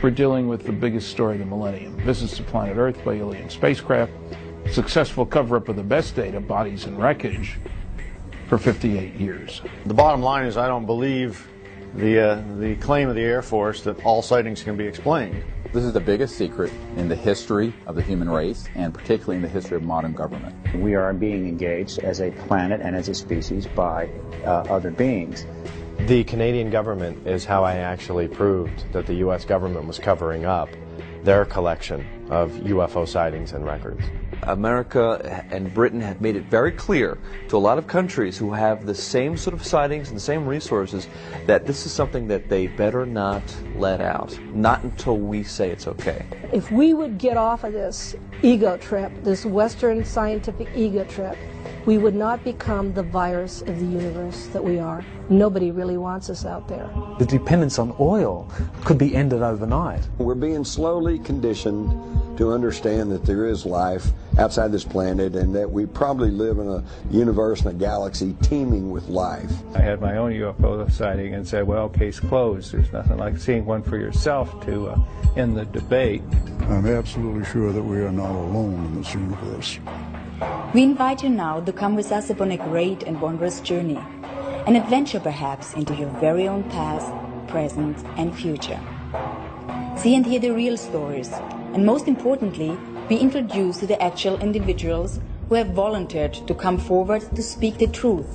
We're dealing with the biggest story of the millennium. Visits to planet Earth by alien spacecraft, successful cover-up of the best data, bodies and wreckage, for 58 years. The bottom line is I don't believe the claim of the Air Force that all sightings can be explained. This is the biggest secret in the history of the human race, and particularly in the history of modern government. We are being engaged as a planet and as a species by other beings. The Canadian government is how I actually proved that the U.S. government was covering up their collection of UFO sightings and records. America and Britain have made it very clear to a lot of countries who have the same sort of sightings and the same resources that this is something that they better not let out, not until we say it's okay. If we would get off of this ego trip, this Western scientific ego trip, we would not become the virus of the universe that we are. Nobody really wants us out there. The dependence on oil could be ended overnight. We're being slowly conditioned to understand that there is life outside this planet and that we probably live in a universe and a galaxy teeming with life. I had my own UFO sighting and said, well, case closed. There's nothing like seeing one for yourself to end the debate. I'm absolutely sure that we are not alone in this universe. We invite you now to come with us upon a great and wondrous journey, an adventure perhaps into your very own past, present and future. See and hear the real stories, and most importantly, be introduced to the actual individuals who have volunteered to come forward to speak the truth.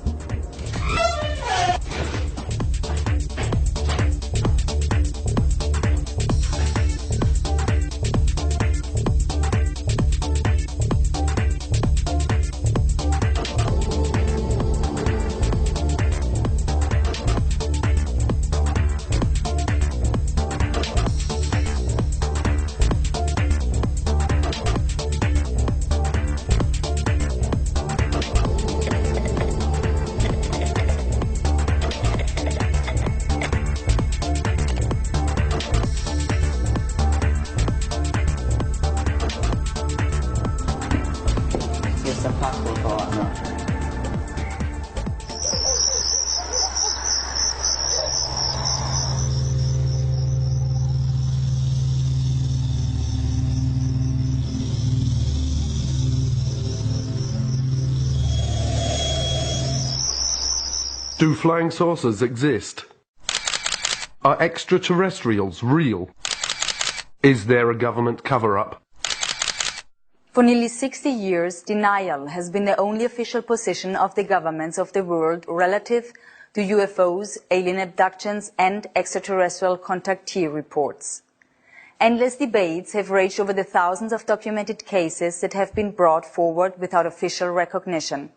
Do flying saucers exist? Are extraterrestrials real? Is there a government cover-up? For nearly 60 years, denial has been the only official position of the governments of the world relative to UFOs, alien abductions and extraterrestrial contactee reports. Endless debates have raged over the thousands of documented cases that have been brought forward without official recognition.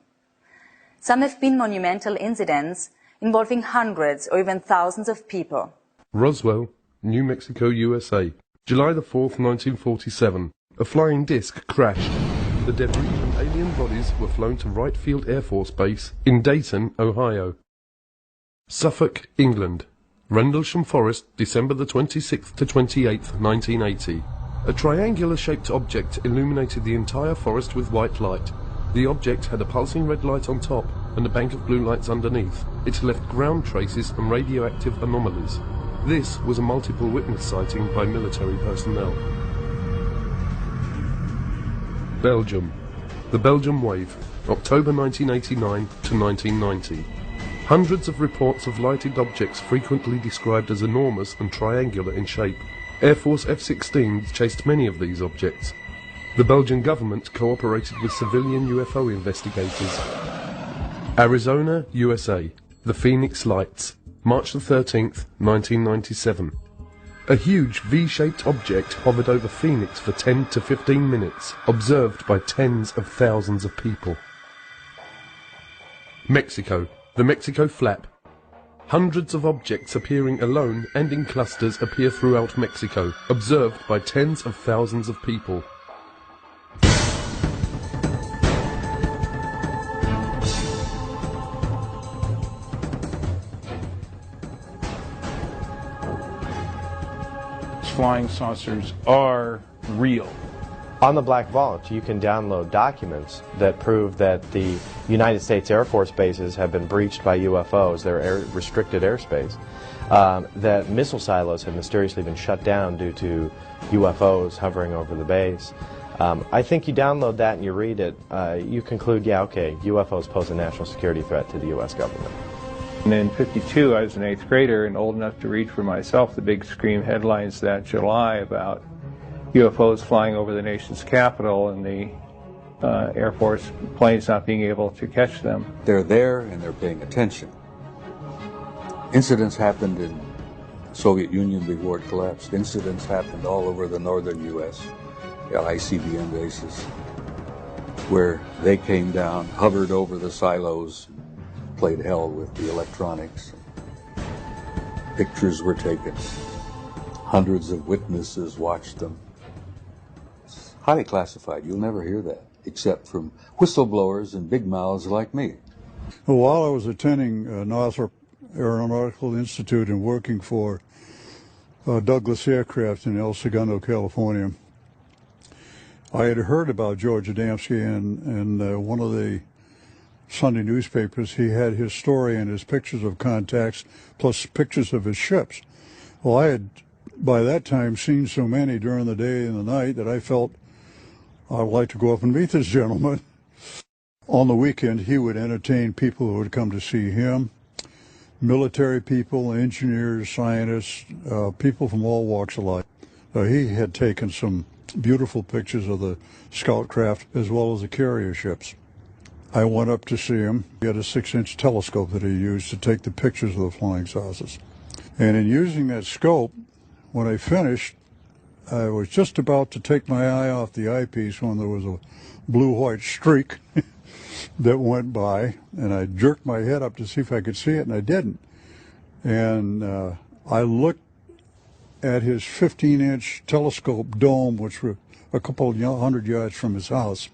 Some have been monumental incidents involving hundreds or even thousands of people. Roswell, New Mexico, USA, July the 4th, 1947. A flying disc crashed. The debris and alien bodies were flown to Wright Field Air Force Base in Dayton, Ohio. Suffolk, England. Rendlesham Forest, December the 26th to 28th, 1980. A triangular-shaped object illuminated the entire forest with white light. The object had a pulsing red light on top and a bank of blue lights underneath. It left ground traces and radioactive anomalies. This was a multiple witness sighting by military personnel. Belgium. The Belgium Wave, October 1989 to 1990. Hundreds of reports of lighted objects frequently described as enormous and triangular in shape. Air Force F-16s chased many of these objects. The Belgian government cooperated with civilian UFO investigators. Arizona, USA. The Phoenix Lights, March the 13th, 1997. A huge V-shaped object hovered over Phoenix for 10 to 15 minutes, observed by tens of thousands of people. Mexico. The Mexico Flap. Hundreds of objects appearing alone and in clusters appear throughout Mexico, observed by tens of thousands of people. Flying saucers are real. On the Black Vault, you can download documents that prove that the United States Air Force bases have been breached by UFOs, their restricted airspace. that missile silos have mysteriously been shut down due to UFOs hovering over the base. I think you download that and you read it, you conclude, yeah, okay, UFOs pose a national security threat to the U.S. government. And in '52, I was an 8th grader and old enough to read for myself the big scream headlines that July about UFOs flying over the nation's capital and the Air Force planes not being able to catch them. They're there and they're paying attention. Incidents happened in the Soviet Union before it collapsed. Incidents happened all over the northern U.S., the ICBM bases, where they came down, hovered over the silos, played hell with the electronics. Pictures were taken. Hundreds of witnesses watched them. It's highly classified. You'll never hear that, except from whistleblowers and big mouths like me. Well, while I was attending Northrop Aeronautical Institute and working for Douglas Aircraft in El Segundo, California, I had heard about George Adamski, and one of the Sunday newspapers, he had his story and his pictures of contacts, plus pictures of his ships. Well, I had, by that time, seen so many during the day and the night that I felt I'd like to go up and meet this gentleman. On the weekend, he would entertain people who would come to see him, military people, engineers, scientists, people from all walks of life. He had taken some beautiful pictures of the scout craft as well as the carrier ships. I went up to see him. He had a 6-inch telescope that he used to take the pictures of the flying saucers. And in using that scope, when I finished, I was just about to take my eye off the eyepiece when there was a blue-white streak that went by, and I jerked my head up to see if I could see it, and I didn't. And I looked at his 15-inch telescope dome, which were a couple of 100 yards from his house.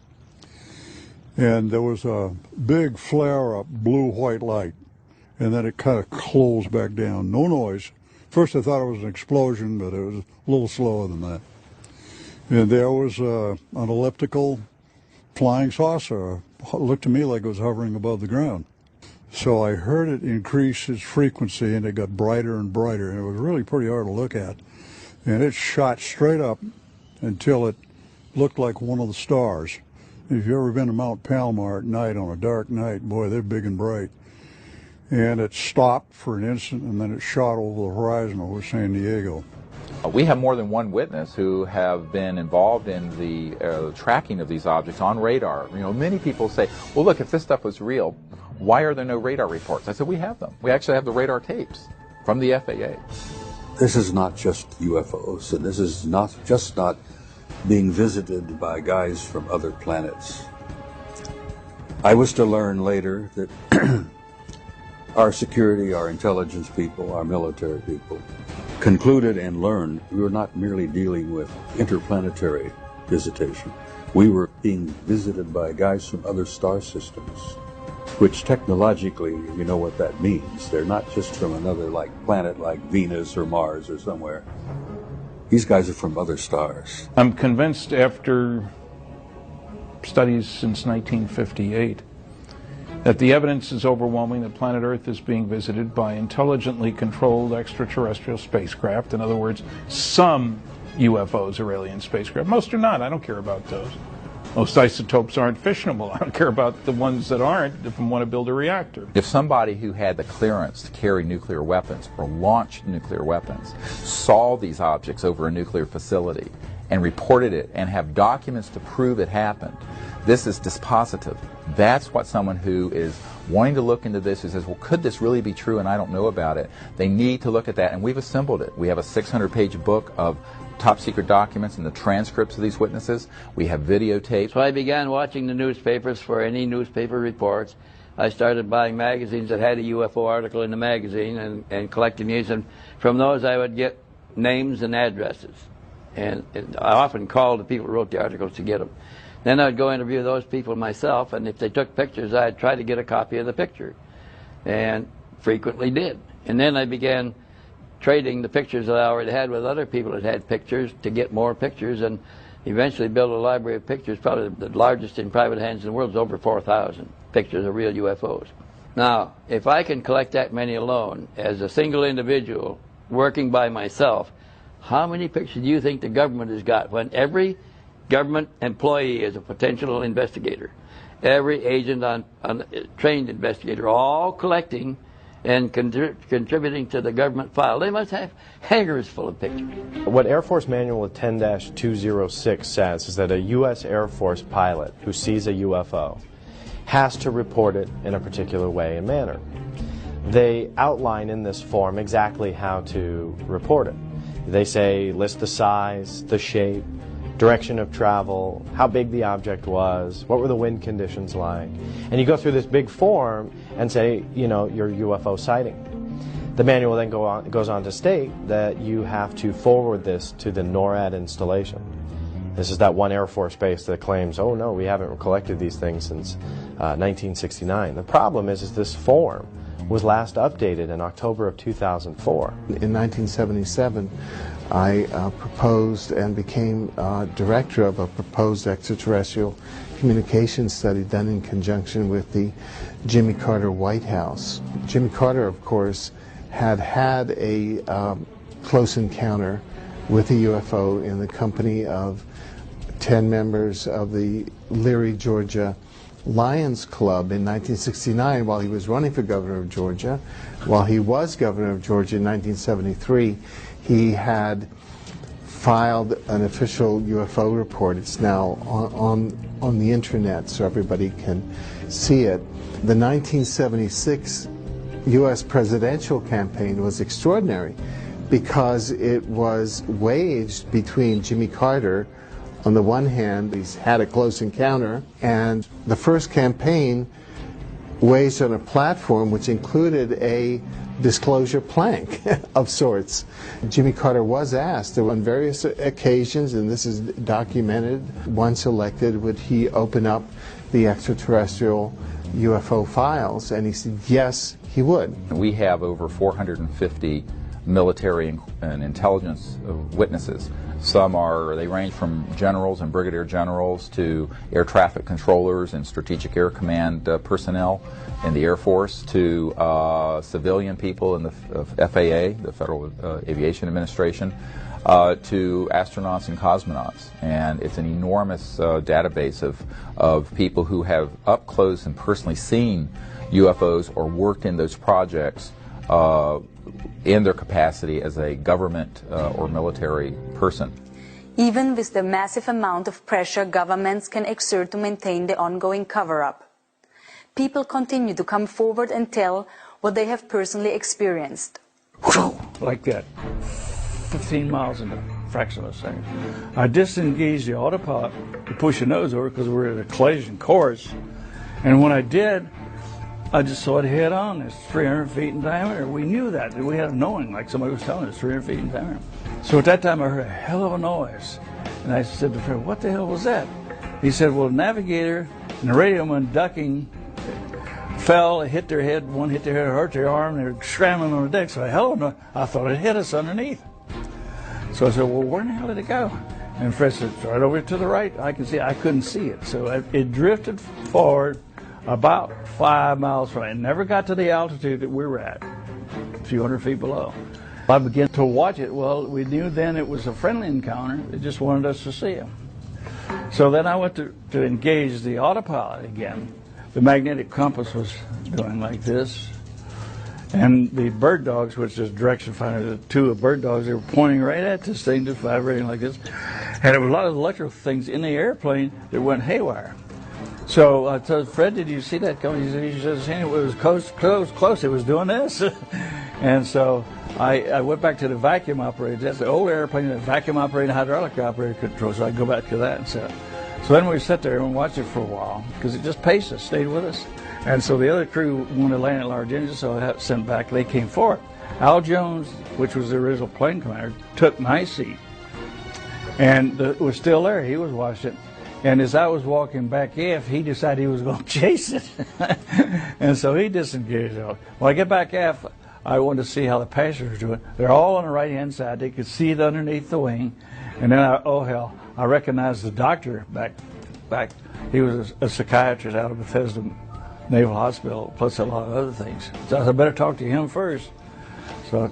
And there was a big flare-up blue-white light, and then it kind of closed back down. No noise. First I thought it was an explosion, but it was a little slower than that. And there was an elliptical flying saucer. It looked to me like it was hovering above the ground. So I heard it increase its frequency, and it got brighter and brighter, and it was really pretty hard to look at. And it shot straight up until it looked like one of the stars. If you've ever been to Mount Palomar at night on a dark night, boy, they're big and bright. And it stopped for an instant, and then it shot over the horizon over San Diego. We have more than one witness who have been involved in the tracking of these objects on radar. You know, many people say, well, look, if this stuff was real, why are there no radar reports? I said, we have them. We actually have the radar tapes from the FAA. This is not just UFOs, and this is not being visited by guys from other planets. I was to learn later that our security, our intelligence people, our military people concluded and learned we were not merely dealing with interplanetary visitation. We were being visited by guys from other star systems, which technologically, you know what that means. They're not just from another planet like Venus or Mars or somewhere. These guys are from other stars. I'm convinced after studies since 1958 that the evidence is overwhelming that planet Earth is being visited by intelligently controlled extraterrestrial spacecraft. In other words, some UFOs are alien spacecraft. Most are not. I don't care about those. Most isotopes aren't fissionable. I don't care about the ones that aren't if I want to build a reactor. If somebody who had the clearance to carry nuclear weapons or launch nuclear weapons saw these objects over a nuclear facility and reported it and have documents to prove it happened, this is dispositive. That's what someone who is wanting to look into this, who says, well, could this really be true and I don't know about it? They need to look at that, and we've assembled it. We have a 600-page book of top secret documents and the transcripts of these witnesses. We have videotapes. So I began watching the newspapers for any newspaper reports. I started buying magazines that had a UFO article in the magazine and collecting these, and from those I would get names and addresses. And I often called the people who wrote the articles to get them. Then I'd go interview those people myself, and if they took pictures, I'd try to get a copy of the picture, and frequently did. And then I began trading the pictures that I already had with other people that had pictures to get more pictures, and eventually built a library of pictures, probably the largest in private hands in the world. Is over 4,000 pictures of real UFOs. Now, if I can collect that many alone as a single individual working by myself, how many pictures do you think the government has got when every government employee is a potential investigator? Every agent on trained investigator, all collecting and contributing to the government file. They must have hangars full of pictures. What Air Force Manual 10-206 says is that a U.S. Air Force pilot who sees a UFO has to report it in a particular way and manner. They outline in this form exactly how to report it. They say list the size, the shape, direction of travel, how big the object was, what were the wind conditions like. And you go through this big form and say, you know, your UFO sighting. The manual then goes on to state that you have to forward this to the NORAD installation. This is that one Air Force base that claims, oh no, we haven't collected these things since 1969. The problem is this form was last updated in October of 2004. In 1977, I proposed and became director of a proposed extraterrestrial communication study done in conjunction with the Jimmy Carter White House. Jimmy Carter, of course, had a close encounter with a UFO in the company of 10 members of the Leary, Georgia Lions Club in 1969 while he was running for governor of Georgia. While he was governor of Georgia in 1973, he had filed an official UFO report. It's now on the internet so everybody can see it. The 1976 U.S. presidential campaign was extraordinary because it was waged between Jimmy Carter, on the one hand, he's had a close encounter, and the first campaign waged on a platform which included a disclosure plank of sorts. Jimmy Carter was asked on various occasions, and this is documented, once elected, would he open up the extraterrestrial UFO files, and he said yes, he would. We have over 450 military and intelligence witnesses. They range from generals and brigadier generals to air traffic controllers and strategic air command personnel in the Air Force to civilian people in the FAA, the Federal Aviation Administration, to astronauts and cosmonauts. And it's an enormous database of people who have up close and personally seen UFOs or worked in those projects in their capacity as a government or military person. Even with the massive amount of pressure governments can exert to maintain the ongoing cover-up, people continue to come forward and tell what they have personally experienced. Like that, 15 miles in a fraction of a second. I disengaged the autopilot to push the nose over because we were at a collision course, and when I did, I just saw it head on. It's 300 feet in diameter. We knew that. We had a knowing, like somebody was telling us, 300 feet in diameter. So at that time, I heard a hell of a noise. And I said to Fred, what the hell was that? He said, well, the navigator and the radio man ducking fell, hit their head. One hit their head, hurt their arm. They were scrambling on the deck. So I thought it hit us underneath. So I said, well, where in the hell did it go? And Fred said, it's right over to the right. I can see it. I couldn't see it. So it drifted forward about 5 miles from it. It never got to the altitude that we were at, a few hundred feet below. I began to watch it. Well, we knew then it was a friendly encounter. They just wanted us to see him. So then I went to engage the autopilot again. The magnetic compass was doing like this. And the bird dogs, which is direction finder, the two bird dogs, they were pointing right at this thing, just vibrating like this. And there were a lot of electrical things in the airplane that went haywire. So I told Fred, did you see that coming? He said, it was close. It was doing this. And so I went back to the vacuum operator. That's the old airplane, the vacuum operator, hydraulic operator control. So I go back to that and set. So then we sat there and watched it for a while because it just paced us, stayed with us. And so the other crew wanted to land at large engines, so I had sent back. They came forward. Al Jones, which was the original plane commander, took my seat. And it was still there. He was watching it. And as I was walking back aft, he decided he was going to chase it. And so he disengaged. When I get back aft, I wanted to see how the passengers were doing. They're all on the right-hand side. They could see it underneath the wing. And then, I recognized the doctor back. He was a psychiatrist out of Bethesda, Naval Hospital, plus a lot of other things. So I said, I better talk to him first. So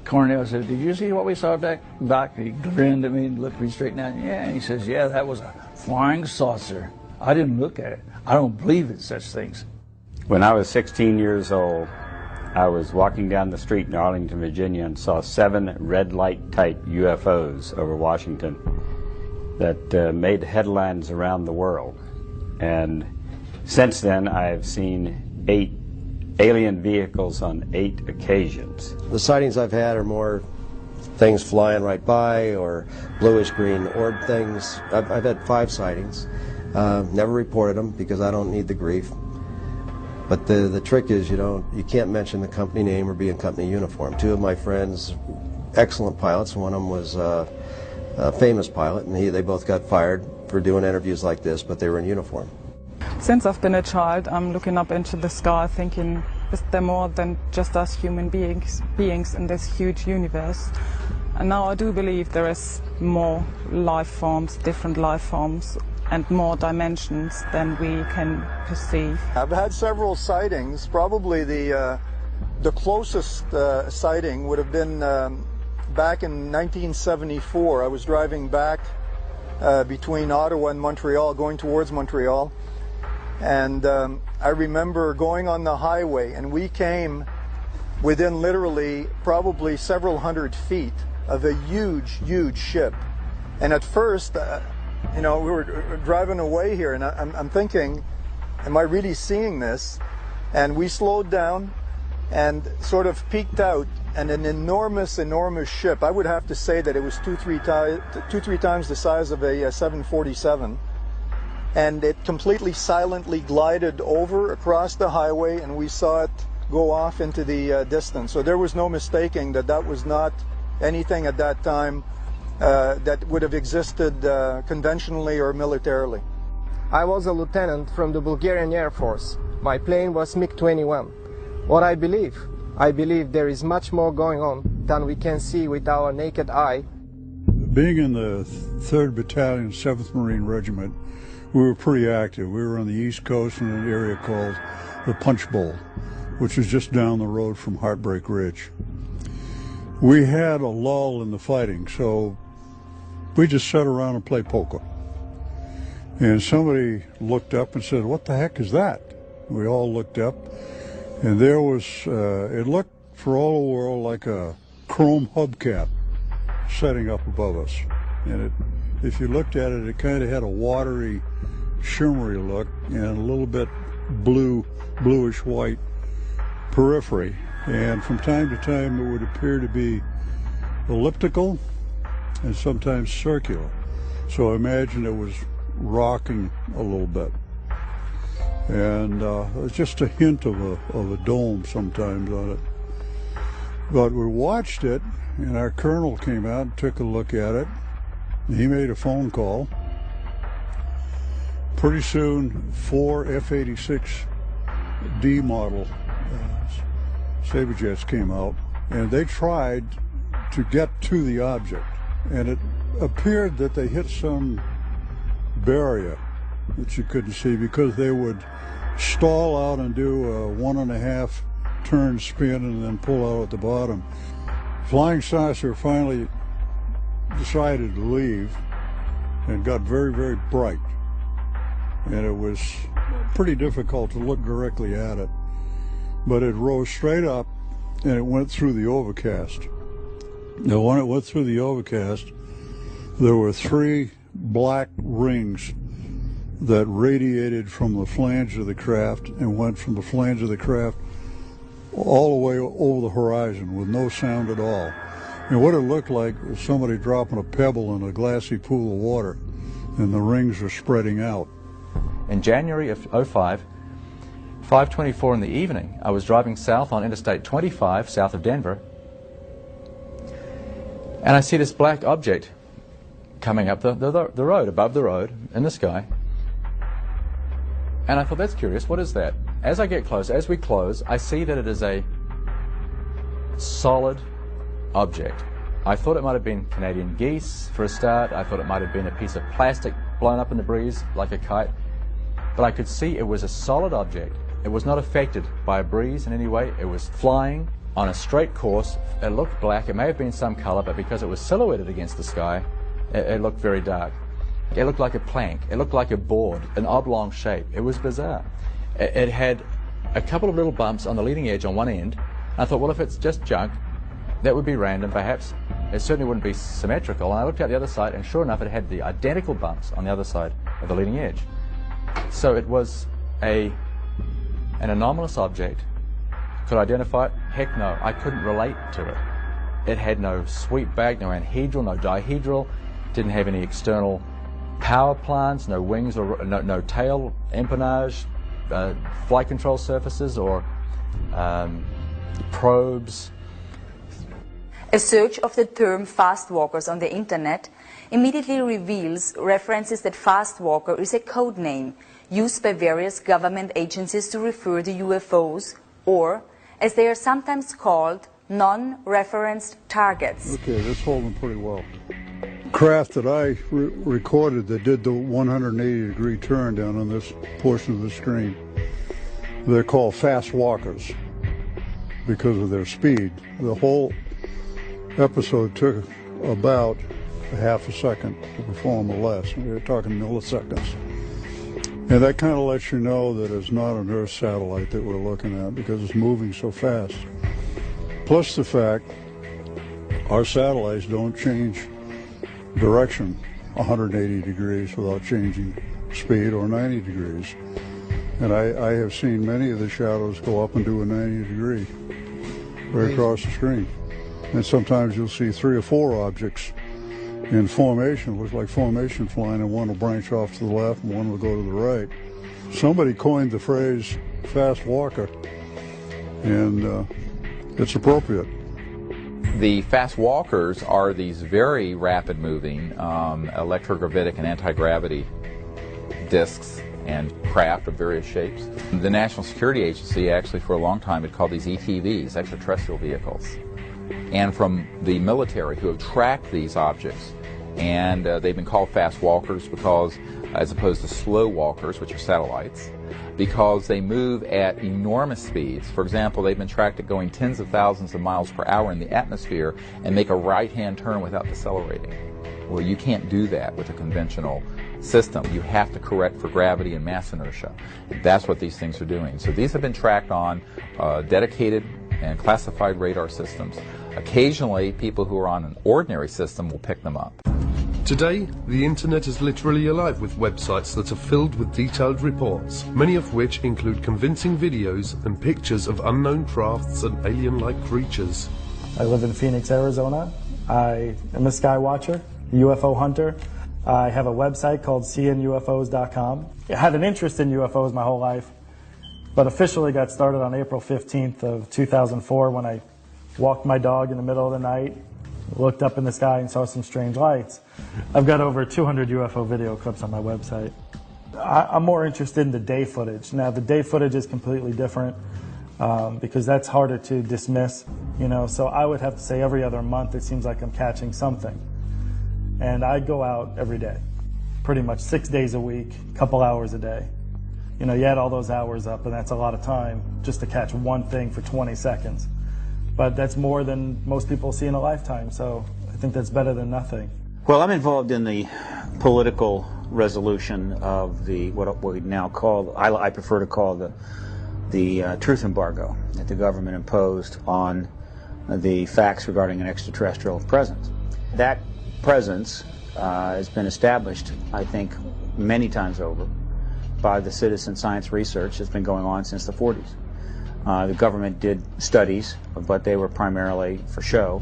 Cornell said, did you see what we saw, Doc? He grinned at me and looked me straight down. Yeah, and he says, yeah, that was a flying saucer. I didn't look at it. I don't believe in such things. When I was 16 years old, I was walking down the street in Arlington, Virginia, and saw 7 red light type UFOs over Washington that made headlines around the world. And since then, I've seen 8 alien vehicles on 8 occasions. The sightings I've had are more things flying right by or bluish-green orb things. I've had 5 sightings. Never reported them because I don't need the grief. But the trick is you can't mention the company name or be in company uniform. 2 of my friends, excellent pilots, one of them was a famous pilot, and they both got fired for doing interviews like this, but they were in uniform. Since I've been a child, I'm looking up into the sky thinking, is there more than just us human beings in this huge universe? And now I do believe there is more life forms, different life forms, and more dimensions than we can perceive. I've had several sightings. Probably the closest sighting would have been back in 1974. I was driving back between Ottawa and Montreal, going towards Montreal, and I remember going on the highway, and we came within literally probably several hundred feet of a huge ship. And at first, we were driving away here, and I'm thinking, am I really seeing this? And we slowed down and sort of peeked out, and an enormous ship. I would have to say that it was two, three times the size of a 747. And it completely silently glided over across the highway, and we saw it go off into the distance. So there was no mistaking that was not anything at that time that would have existed conventionally or militarily. I was a lieutenant from the Bulgarian Air Force. My plane was MiG-21. What I believe there is much more going on than we can see with our naked eye. Being in the 3rd Battalion, 7th Marine Regiment, we were pretty active. We were on the East Coast in an area called the Punch Bowl, which is just down the road from Heartbreak Ridge. We had a lull in the fighting, so we just sat around and played poker. And somebody looked up and said, "What the heck is that?" We all looked up, and there was, it looked for all the world like a chrome hubcap setting up above us. And if you looked at it, it kind of had a watery, shimmery look and a little bit bluish white periphery. And from time to time, it would appear to be elliptical and sometimes circular. So I imagine it was rocking a little bit. And it's just a hint of a dome sometimes on it. But we watched it, and our colonel came out and took a look at it. He made a phone call. Pretty soon, 4 F-86D model Sabre jets came out, and they tried to get to the object. And it appeared that they hit some barrier that you couldn't see, because they would stall out and do a 1.5 turn spin and then pull out at the bottom. Flying saucer finally decided to leave and got very bright, and it was pretty difficult to look directly at it, but it rose straight up and it went through the overcast. Now when it went through the overcast, there were 3 black rings that radiated from the flange of the craft and went from the flange of the craft all the way over the horizon with no sound at all. And what it looked like was somebody dropping a pebble in a glassy pool of water, and the rings were spreading out. In January of 05, 5:24 in the evening, I was driving south on Interstate 25, south of Denver, and I see this black object coming up the road, above the road, in the sky. And I thought, that's curious, what is that? As I get close, as we close, I see that it is a solid object. I thought it might have been Canadian geese for a start. I thought it might have been a piece of plastic blown up in the breeze like a kite. But I could see it was a solid object It was not affected by a breeze in any way. It was flying on a straight course. It looked black. It may have been some color, but because it was silhouetted against the sky, it looked very dark. It looked like a plank. It looked like a board, an oblong shape. It was bizarre. It had a couple of little bumps on the leading edge on one end. I thought, well, if it's just junk, that would be random, perhaps. It certainly wouldn't be symmetrical. And I looked out the other side, and sure enough, it had the identical bumps on the other side of the leading edge. So it was an anomalous object. Could I identify it? Heck no. I couldn't relate to it. It had no sweep back, no anhedral, no dihedral, didn't have any external power plants, no wings or no tail empennage, flight control surfaces or probes. A search of the term fast walkers on the internet immediately reveals references that fast walker is a code name used by various government agencies to refer to UFOs, or, as they are sometimes called, non-referenced targets. Okay, this holding pretty well. Craft that I recorded that did the 180-degree turn down on this portion of the screen, they're called fast walkers because of their speed. The whole episode took about a half a second to perform or less. We're talking milliseconds. And that kind of lets you know that it's not an Earth satellite that we're looking at because it's moving so fast. Plus the fact our satellites don't change direction 180 degrees without changing speed or 90 degrees. And I have seen many of the shadows go up and do a 90 degree right across the screen. And sometimes you'll see 3 or 4 objects in formation. It looks like formation flying, and one will branch off to the left and one will go to the right. Somebody coined the phrase fast walker, and it's appropriate. The fast walkers are these very rapid moving electrogravitic and anti-gravity disks and craft of various shapes. The National Security Agency actually for a long time had called these ETVs, extraterrestrial vehicles. And from the military who have tracked these objects, and they've been called fast walkers because, as opposed to slow walkers, which are satellites, because they move at enormous speeds. For example, they've been tracked at going tens of thousands of miles per hour in the atmosphere and make a right-hand turn without decelerating. Well, you can't do that with a conventional system. You have to correct for gravity and mass inertia. That's what these things are doing. So these have been tracked on dedicated and classified radar systems. Occasionally, people who are on an ordinary system will pick them up. Today, the internet is literally alive with websites that are filled with detailed reports, many of which include convincing videos and pictures of unknown crafts and alien-like creatures. I live in Phoenix, Arizona. I am a sky watcher, UFO hunter. I have a website called seeingufos.com. I had an interest in UFOs my whole life, but officially got started on April 15th of 2004 when I walked my dog in the middle of the night, looked up in the sky and saw some strange lights. I've got over 200 UFO video clips on my website. I'm more interested in the day footage. Now, the day footage is completely different because that's harder to dismiss, you know, so I would have to say every other month it seems like I'm catching something. And I go out every day, pretty much 6 days a week, a couple hours a day. You know, you add all those hours up and that's a lot of time just to catch one thing for 20 seconds. But that's more than most people see in a lifetime, so I think that's better than nothing. Well, I'm involved in the political resolution of the what we now call, I prefer to call the truth embargo that the government imposed on the facts regarding an extraterrestrial presence. That presence has been established, I think, many times over by the citizen science research that's been going on since the 40s. The government did studies, but they were primarily for show.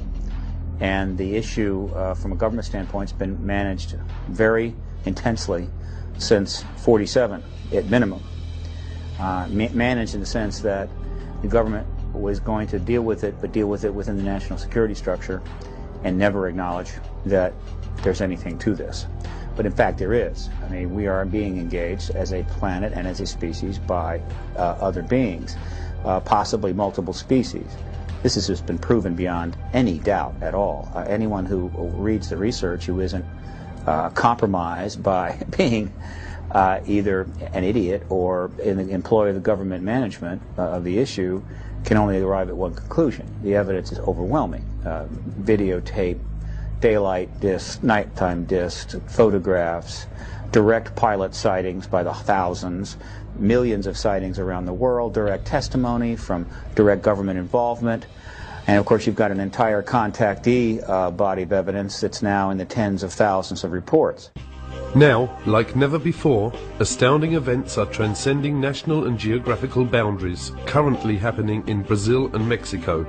And the issue from a government standpoint has been managed very intensely since 47, at minimum. Managed in the sense that the government was going to deal with it, but deal with it within the national security structure and never acknowledge that there's anything to this. But in fact there is. I mean, we are being engaged as a planet and as a species by other beings. Possibly multiple species. This has just been proven beyond any doubt at all. Anyone who reads the research who isn't compromised by being either an idiot or in the employ of the government management of the issue can only arrive at one conclusion. The evidence is overwhelming. Videotape, daylight discs, nighttime discs, photographs, direct pilot sightings by the thousands, millions of sightings around the world, direct testimony from direct government involvement, and of course you've got an entire contactee body of evidence that's now in the tens of thousands of reports. Now, like never before, astounding events are transcending national and geographical boundaries, currently happening in Brazil and Mexico.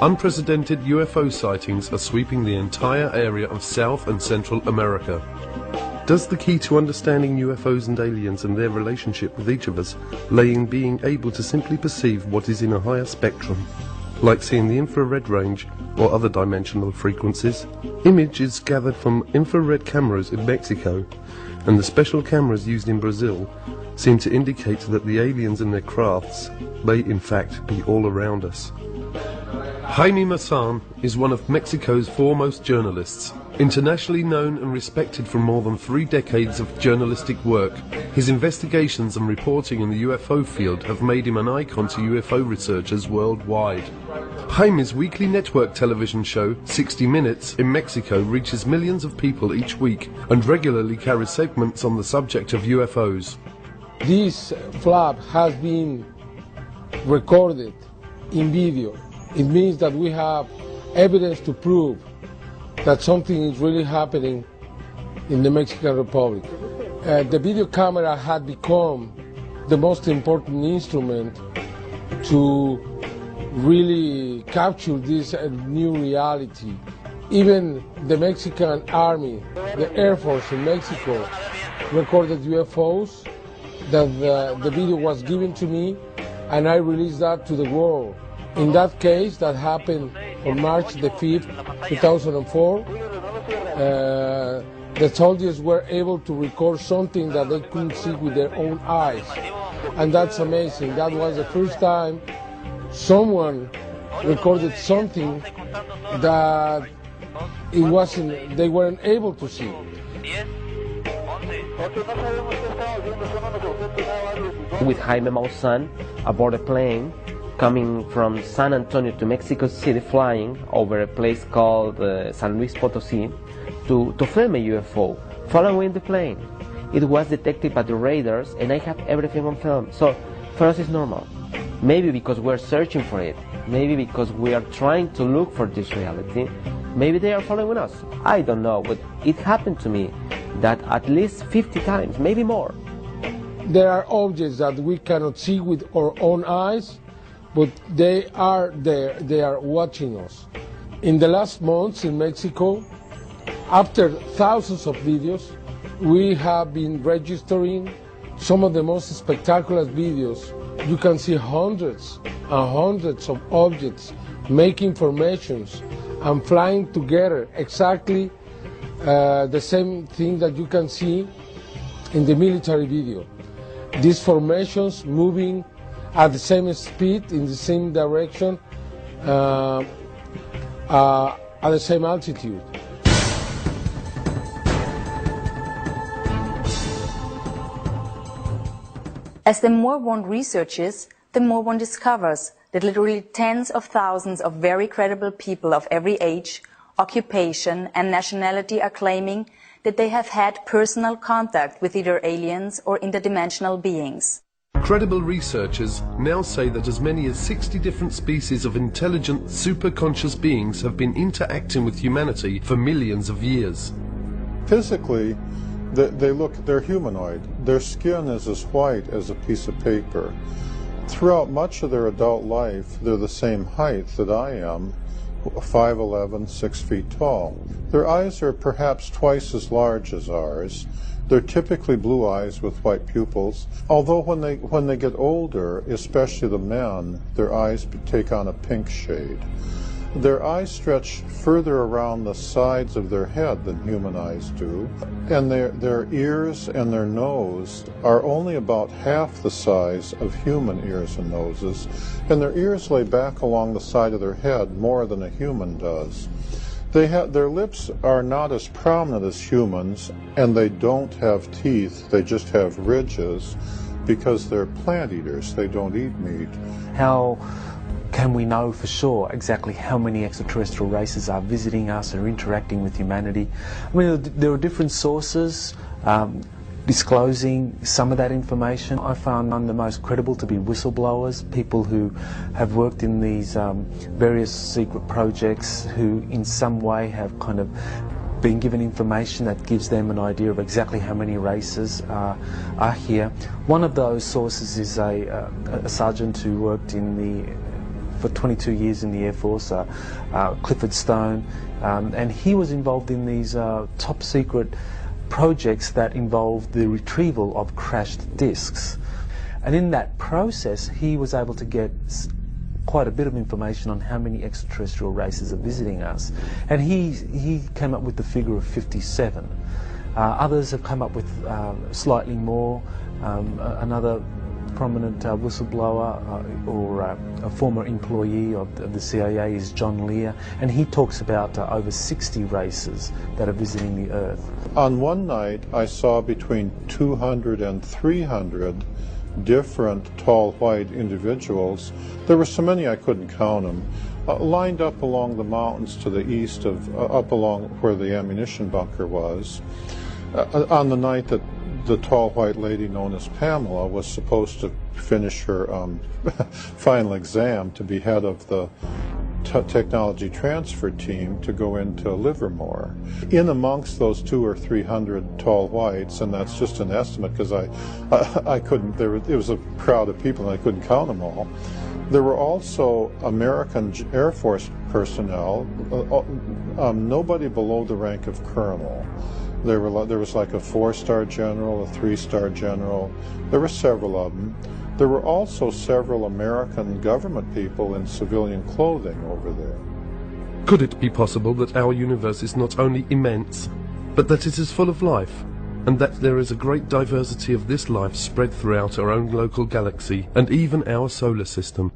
Unprecedented UFO sightings are sweeping the entire area of South and Central America. Does the key to understanding UFOs and aliens and their relationship with each of us lay in being able to simply perceive what is in a higher spectrum, like seeing the infrared range or other dimensional frequencies? Images gathered from infrared cameras in Mexico and the special cameras used in Brazil seem to indicate that the aliens and their crafts may in fact be all around us. Jaime Maussan is one of Mexico's foremost journalists. Internationally known and respected for more than 3 decades of journalistic work, his investigations and reporting in the UFO field have made him an icon to UFO researchers worldwide. Jaime's weekly network television show, 60 Minutes, in Mexico reaches millions of people each week and regularly carries segments on the subject of UFOs. This flap has been recorded in video. It means that we have evidence to prove that something is really happening in the Mexican Republic. The video camera had become the most important instrument to really capture this new reality. Even the Mexican Army, the Air Force in Mexico, recorded UFOs. That the video was given to me, and I released that to the world. In that case, that happened on March the 5th, 2004, the soldiers were able to record something that they couldn't see with their own eyes. And that's amazing. That was the first time someone recorded something that they weren't able to see. With Jaime Maussan aboard a plane coming from San Antonio to Mexico City, flying over a place called San Luis Potosí to film a UFO following the plane. It was detected by the radars and I have everything on film. So for us it's normal. Maybe because we're searching for it. Maybe because we are trying to look for this reality. Maybe they are following us. I don't know, but it happened to me that at least 50 times, maybe more. There are objects that we cannot see with our own eyes, but they are there, they are watching us. In the last months in Mexico, after thousands of videos, we have been registering some of the most spectacular videos. You can see hundreds and hundreds of objects making formations and flying together, exactly the same thing that you can see in the military video. These formations moving at the same speed, in the same direction, at the same altitude. As the more one researches, the more one discovers that literally tens of thousands of very credible people of every age, occupation and nationality are claiming that they have had personal contact with either aliens or interdimensional beings. Credible researchers now say that as many as 60 different species of intelligent, superconscious beings have been interacting with humanity for millions of years. Physically, they're humanoid. Their skin is as white as a piece of paper. Throughout much of their adult life, they're the same height that I am, 5'11", 6 feet tall. Their eyes are perhaps twice as large as ours. They're typically blue eyes with white pupils, although when they get older, especially the men, their eyes take on a pink shade. Their eyes stretch further around the sides of their head than human eyes do, and their ears and their nose are only about half the size of human ears and noses, and their ears lay back along the side of their head more than a human does. Their lips are not as prominent as humans, and they don't have teeth. They just have ridges because they're plant eaters. They don't eat meat. How can we know for sure exactly how many extraterrestrial races are visiting us or interacting with humanity? I mean, there are different sources disclosing some of that information. I found none the most credible to be whistleblowers, people who have worked in these various secret projects who in some way have kind of been given information that gives them an idea of exactly how many races are here. One of those sources is a sergeant who worked for 22 years in the Air Force, Clifford Stone, and he was involved in these top secret projects that involved the retrieval of crashed discs. And in that process, he was able to get quite a bit of information on how many extraterrestrial races are visiting us. And he came up with the figure of 57. Others have come up with slightly more. Another prominent whistleblower or a former employee of the CIA is John Lear, and he talks about over 60 races that are visiting the Earth. On one night, I saw between 200 and 300 different tall white individuals. There were so many I couldn't count them, lined up along the mountains to the east up along where the ammunition bunker was. On the night that the tall white lady known as Pamela was supposed to finish her final exam to be head of the technology transfer team to go into Livermore. In amongst those 200 or 300 tall whites, and that's just an estimate because I couldn't, it was a crowd of people and I couldn't count them all. There were also American Air Force personnel, nobody below the rank of colonel. There was like a 4-star general, a 3-star general. There were several of them. There were also several American government people in civilian clothing over there. Could it be possible that our universe is not only immense, but that it is full of life, and that there is a great diversity of this life spread throughout our own local galaxy and even our solar system?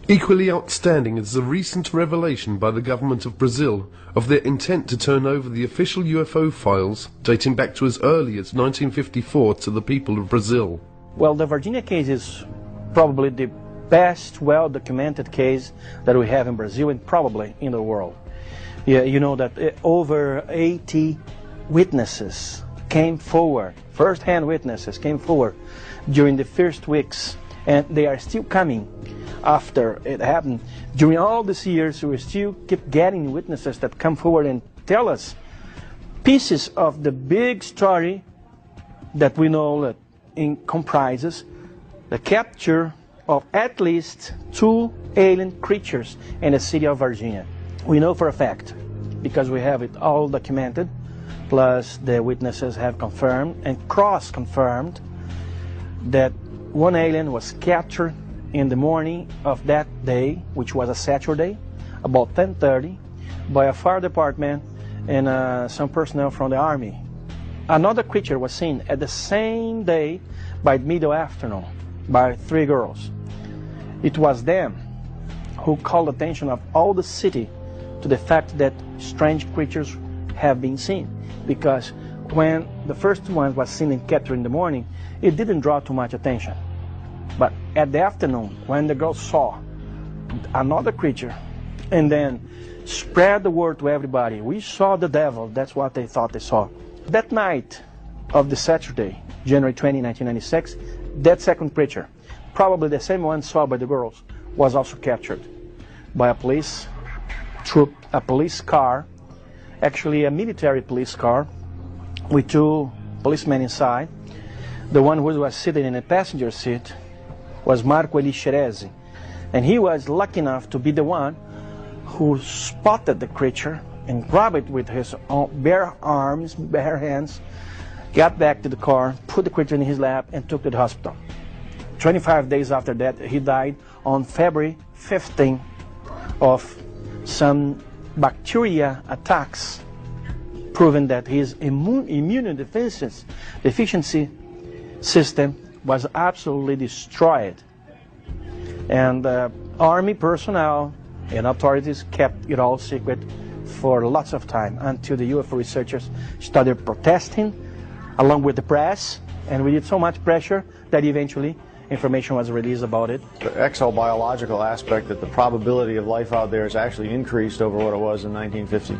Equally outstanding is the recent revelation by the government of Brazil of their intent to turn over the official UFO files dating back to as early as 1954 to the people of Brazil. Well, the Virginia case is probably the best well-documented case that we have in Brazil and probably in the world. Yeah, you know that over 80 witnesses came forward, first-hand witnesses came forward during the first weeks, and they are still coming after it happened. During all these years, we still keep getting witnesses that come forward and tell us pieces of the big story that we know that comprises the capture of at least 2 alien creatures in the city of Virginia. We know for a fact, because we have it all documented, plus the witnesses have confirmed and cross-confirmed that one alien was captured in the morning of that day, which was a Saturday, about 10:30, by a fire department and some personnel from the army. Another creature was seen at the same day by middle afternoon by 3 girls. It was them who called the attention of all the city to the fact that strange creatures have been seen, because when the first one was seen and captured in the morning, it didn't draw too much attention. But at the afternoon, when the girls saw another creature and then spread the word to everybody, we saw the devil, that's what they thought they saw. That night of the Saturday, January 20, 1996, that second creature, probably the same one saw by the girls, was also captured by a police troop, a police car, actually a military police car with 2 policemen inside. The one who was sitting in the passenger seat was Marco Elixerezi, and he was lucky enough to be the one who spotted the creature and grabbed it with his own bare arms, bare hands, got back to the car, put the creature in his lap, and took it to the hospital. 25 days after that, he died on February 15 of some bacteria attacks, proving that his immune deficiency system was absolutely destroyed. And army personnel and authorities kept it all secret for lots of time until the UFO researchers started protesting along with the press, and we did so much pressure that eventually information was released about it. The exobiological aspect, that the probability of life out there has actually increased over what it was in 1950.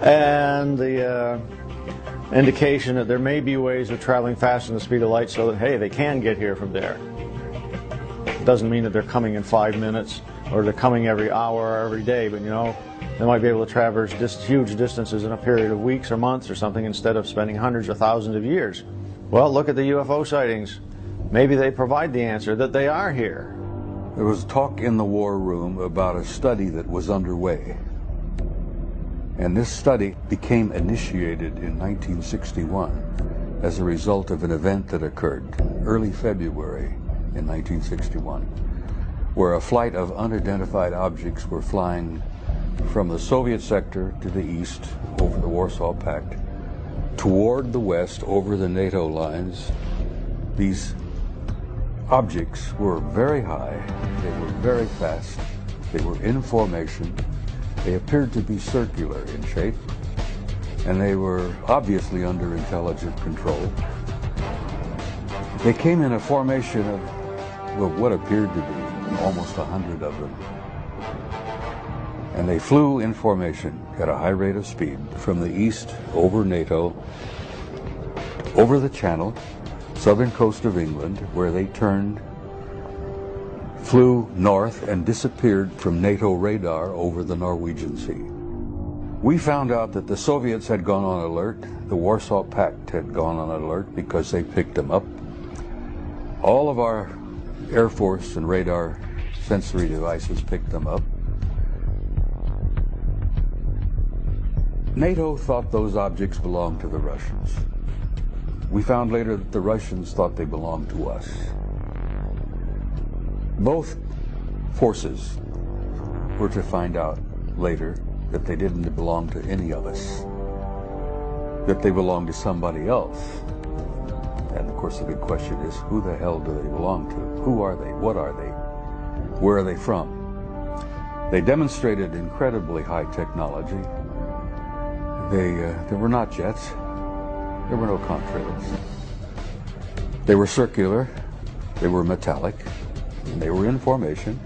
And the indication that there may be ways of traveling faster than the speed of light so that, hey, they can get here from there. It doesn't mean that they're coming in 5 minutes or they're coming every hour or every day, but you know, they might be able to traverse huge distances in a period of weeks or months or something instead of spending hundreds or thousands of years. Well, look at the UFO sightings. Maybe they provide the answer that they are here. There was talk in the war room about a study that was underway. And this study became initiated in 1961 as a result of an event that occurred early February in 1961, where a flight of unidentified objects were flying from the Soviet sector to the east over the Warsaw Pact, toward the west over the NATO lines. These objects were very high, they were very fast, they were in formation, they appeared to be circular in shape, and they were obviously under intelligent control. They came in a formation of, well, what appeared to be almost 100 of them. And they flew in formation at a high rate of speed from the east over NATO, over the Channel, southern coast of England, where they turned, flew north, and disappeared from NATO radar over the Norwegian Sea. We found out that the Soviets had gone on alert, the Warsaw Pact had gone on alert because they picked them up. All of our Air Force and radar sensory devices picked them up. NATO thought those objects belonged to the Russians. We found later that the Russians thought they belonged to us. Both forces were to find out later that they didn't belong to any of us, that they belonged to somebody else. And of course the big question is, who the hell do they belong to? Who are they? What are they? Where are they from? They demonstrated incredibly high technology. There were not jets. There were no contrails. They were circular, they were metallic, and they were in formation.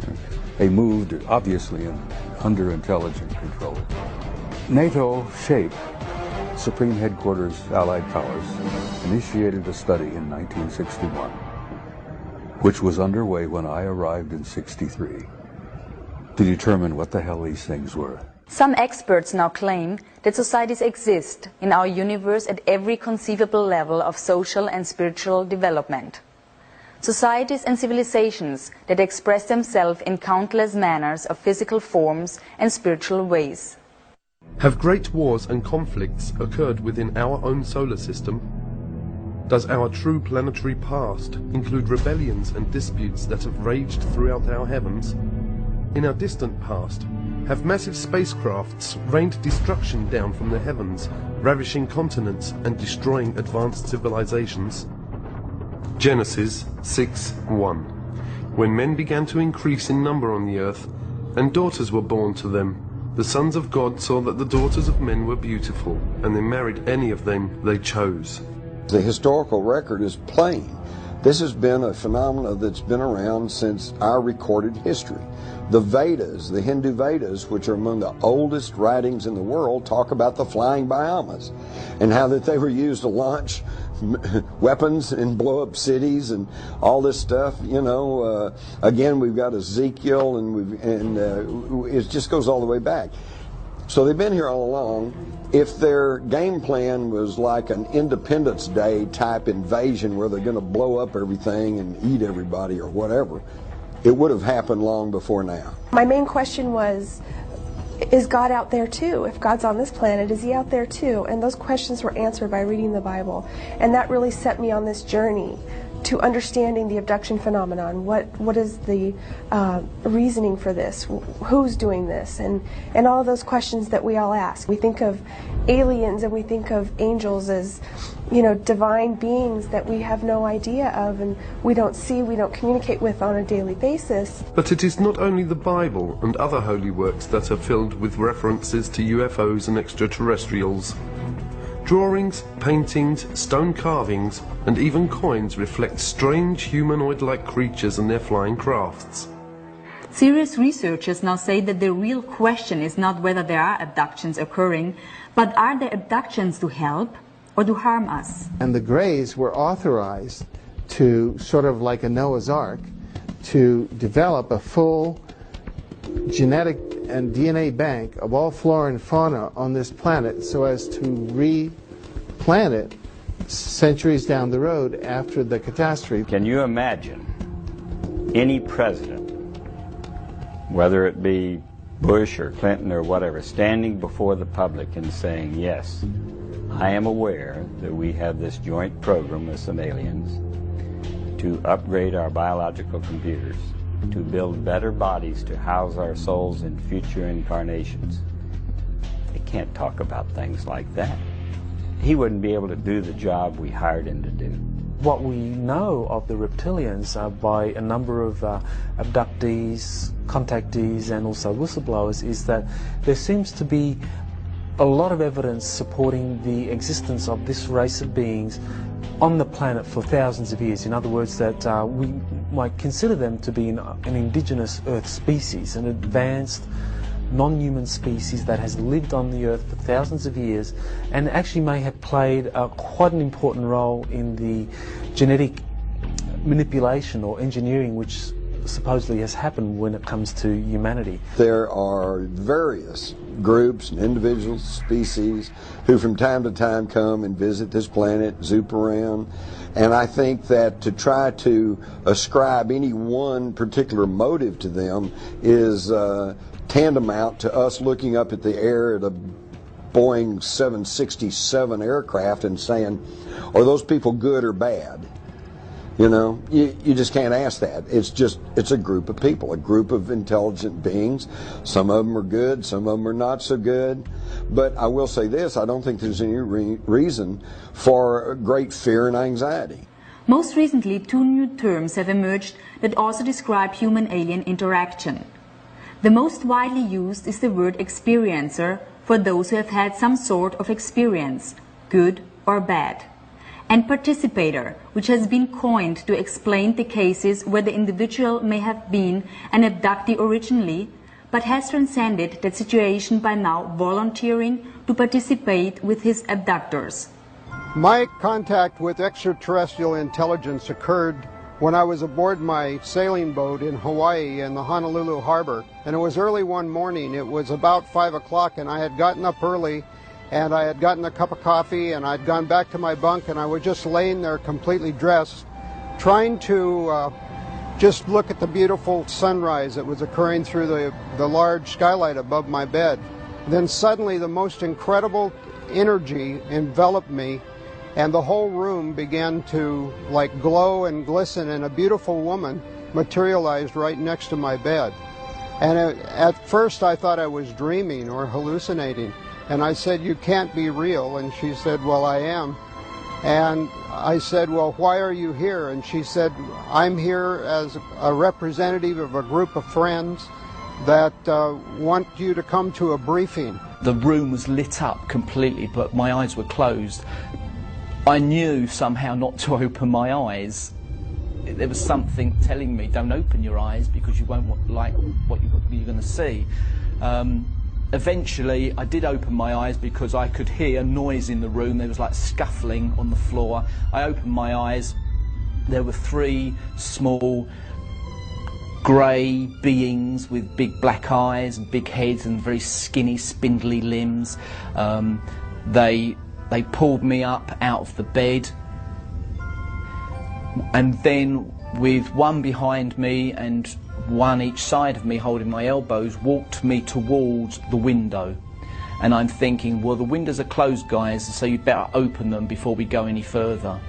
They moved, obviously, under intelligent control. NATO SHAPE, Supreme Headquarters Allied Powers, initiated a study in 1961, which was underway when I arrived in '63, to determine what the hell these things were. Some experts now claim that societies exist in our universe at every conceivable level of social and spiritual development. Societies and civilizations that express themselves in countless manners of physical forms and spiritual ways. Have great wars and conflicts occurred within our own solar system? Does our true planetary past include rebellions and disputes that have raged throughout our heavens? In our distant past, have massive spacecrafts rained destruction down from the heavens, ravishing continents and destroying advanced civilizations? Genesis 6:1. When men began to increase in number on the earth, and daughters were born to them, the sons of God saw that the daughters of men were beautiful, and they married any of them they chose. The historical record is plain. This has been a phenomenon that's been around since our recorded history. The Vedas, the Hindu Vedas, which are among the oldest writings in the world, talk about the flying Brahmas and how that they were used to launch weapons and blow up cities and all this stuff. You know, again, we've got Ezekiel, and it just goes all the way back. So they've been here all along. If their game plan was like an Independence Day type invasion where they're going to blow up everything and eat everybody or whatever, it would have happened long before now. My main question was, is God out there too? If God's on this planet, is he out there too? And those questions were answered by reading the Bible. And that really set me on this journey to understanding the abduction phenomenon. What is the reasoning for this? Who's doing this? And all of those questions that we all ask. We think of aliens and we think of angels as, you know, divine beings that we have no idea of and we don't see, we don't communicate with on a daily basis. But it is not only the Bible and other holy works that are filled with references to UFOs and extraterrestrials. Drawings, paintings, stone carvings, and even coins reflect strange humanoid-like creatures and their flying crafts. Serious researchers now say that the real question is not whether there are abductions occurring, but are there abductions to help or to harm us? And the Greys were authorized to, sort of like a Noah's Ark, to develop a full genetic and DNA bank of all flora and fauna on this planet so as to replant it centuries down the road after the catastrophe. Can you imagine any president, whether it be Bush or Clinton or whatever, standing before the public and saying, yes, I am aware that we have this joint program with some aliens to upgrade our biological computers, to build better bodies to house our souls in future incarnations. They can't talk about things like that. He wouldn't be able to do the job we hired him to do. What we know of the reptilians by a number of abductees, contactees and also whistleblowers is that there seems to be a lot of evidence supporting the existence of this race of beings on the planet for thousands of years. In other words, that we might consider them to be an indigenous Earth species, an advanced non-human species that has lived on the Earth for thousands of years and actually may have played quite an important role in the genetic manipulation or engineering which supposedly has happened when it comes to humanity. There are various groups and individuals, species, who from time to time come and visit this planet, zoop around, and I think that to try to ascribe any one particular motive to them is tantamount to us looking up at the air at a Boeing 767 aircraft and saying, are those people good or bad? You know, you just can't ask that. It's a group of people, a group of intelligent beings. Some of them are good, some of them are not so good. But I will say this, I don't think there's any reason for great fear and anxiety. Most recently, 2 new terms have emerged that also describe human-alien interaction. The most widely used is the word experiencer for those who have had some sort of experience, good or bad, and participator, which has been coined to explain the cases where the individual may have been an abductee originally, but has transcended that situation by now volunteering to participate with his abductors. My contact with extraterrestrial intelligence occurred when I was aboard my sailing boat in Hawaii in the Honolulu harbor. And it was early one morning. It was about 5 o'clock and I had gotten up early and I had gotten a cup of coffee and I'd gone back to my bunk and I was just laying there completely dressed, trying to just look at the beautiful sunrise that was occurring through the large skylight above my bed. Then suddenly the most incredible energy enveloped me and the whole room began to like glow and glisten and a beautiful woman materialized right next to my bed. And at first I thought I was dreaming or hallucinating. And I said, you can't be real. And she said, well, I am. And I said, well, why are you here? And she said, I'm here as a representative of a group of friends that want you to come to a briefing. The room was lit up completely, but my eyes were closed. I knew somehow not to open my eyes. There was something telling me, don't open your eyes because you won't like what you're going to see. Eventually, I did open my eyes because I could hear noise in the room. There was like scuffling on the floor. I opened my eyes. There were 3 small grey beings with big black eyes and big heads and very skinny, spindly limbs. They pulled me up out of the bed, and then with one behind me and one each side of me holding my elbows, walked me towards the window. And I'm thinking, well, the windows are closed, guys, so you'd better open them before we go any further.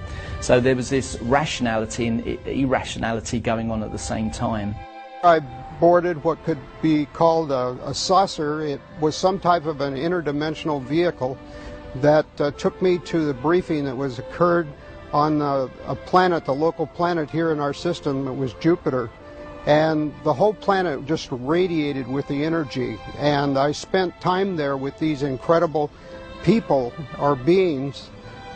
So there was this rationality and irrationality going on at the same time. I boarded what could be called a saucer. It was some type of an interdimensional vehicle that took me to the briefing that was occurred on a planet, the local planet here in our system. It was Jupiter. And the whole planet just radiated with the energy. And I spent time there with these incredible people or beings,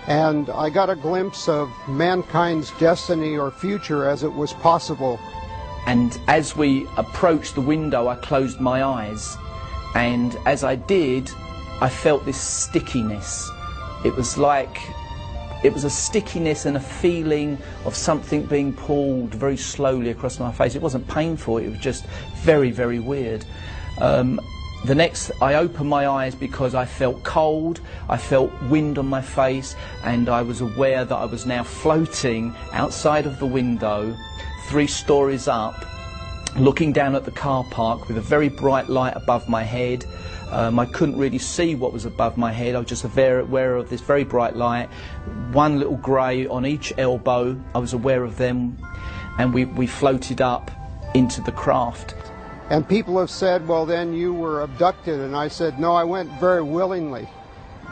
and I got a glimpse of mankind's destiny or future as it was possible. And as we approached the window, I closed my eyes, and as I did, I felt this stickiness. It was a stickiness and a feeling of something being pulled very slowly across my face. It wasn't painful, it was just very, very weird. I opened my eyes because I felt cold, I felt wind on my face, and I was aware that I was now floating outside of the window, 3 stories up, looking down at the car park with a very bright light above my head. I couldn't really see what was above my head. I was just aware of this very bright light, one little grey on each elbow. I was aware of them, and we floated up into the craft. And people have said, well, then you were abducted. And I said, no, I went very willingly.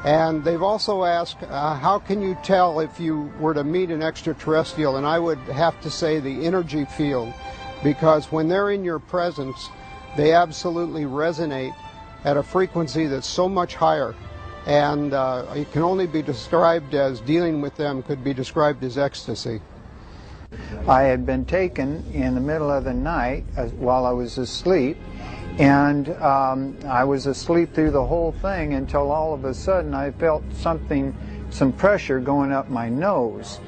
And they've also asked, how can you tell if you were to meet an extraterrestrial? And I would have to say the energy field, because when they're in your presence, they absolutely resonate at a frequency that's so much higher. And it can only be described as, dealing with them could be described as ecstasy. I had been taken in the middle of the night while I was asleep, and I was asleep through the whole thing until all of a sudden I felt some pressure going up my nose,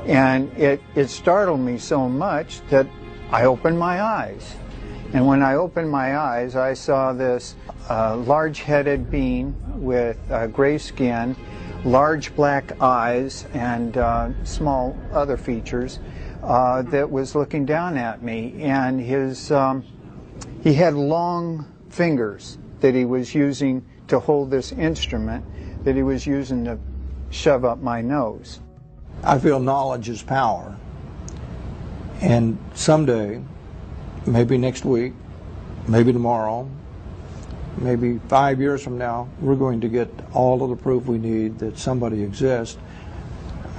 and it startled me so much that I opened my eyes. And when I opened my eyes, I saw this large-headed being with gray skin, large black eyes, and small other features that was looking down at me. And he had long fingers that he was using to hold this instrument that he was using to shove up my nose. I feel knowledge is power. And someday, maybe next week, maybe tomorrow, maybe 5 years from now, we're going to get all of the proof we need that somebody exists.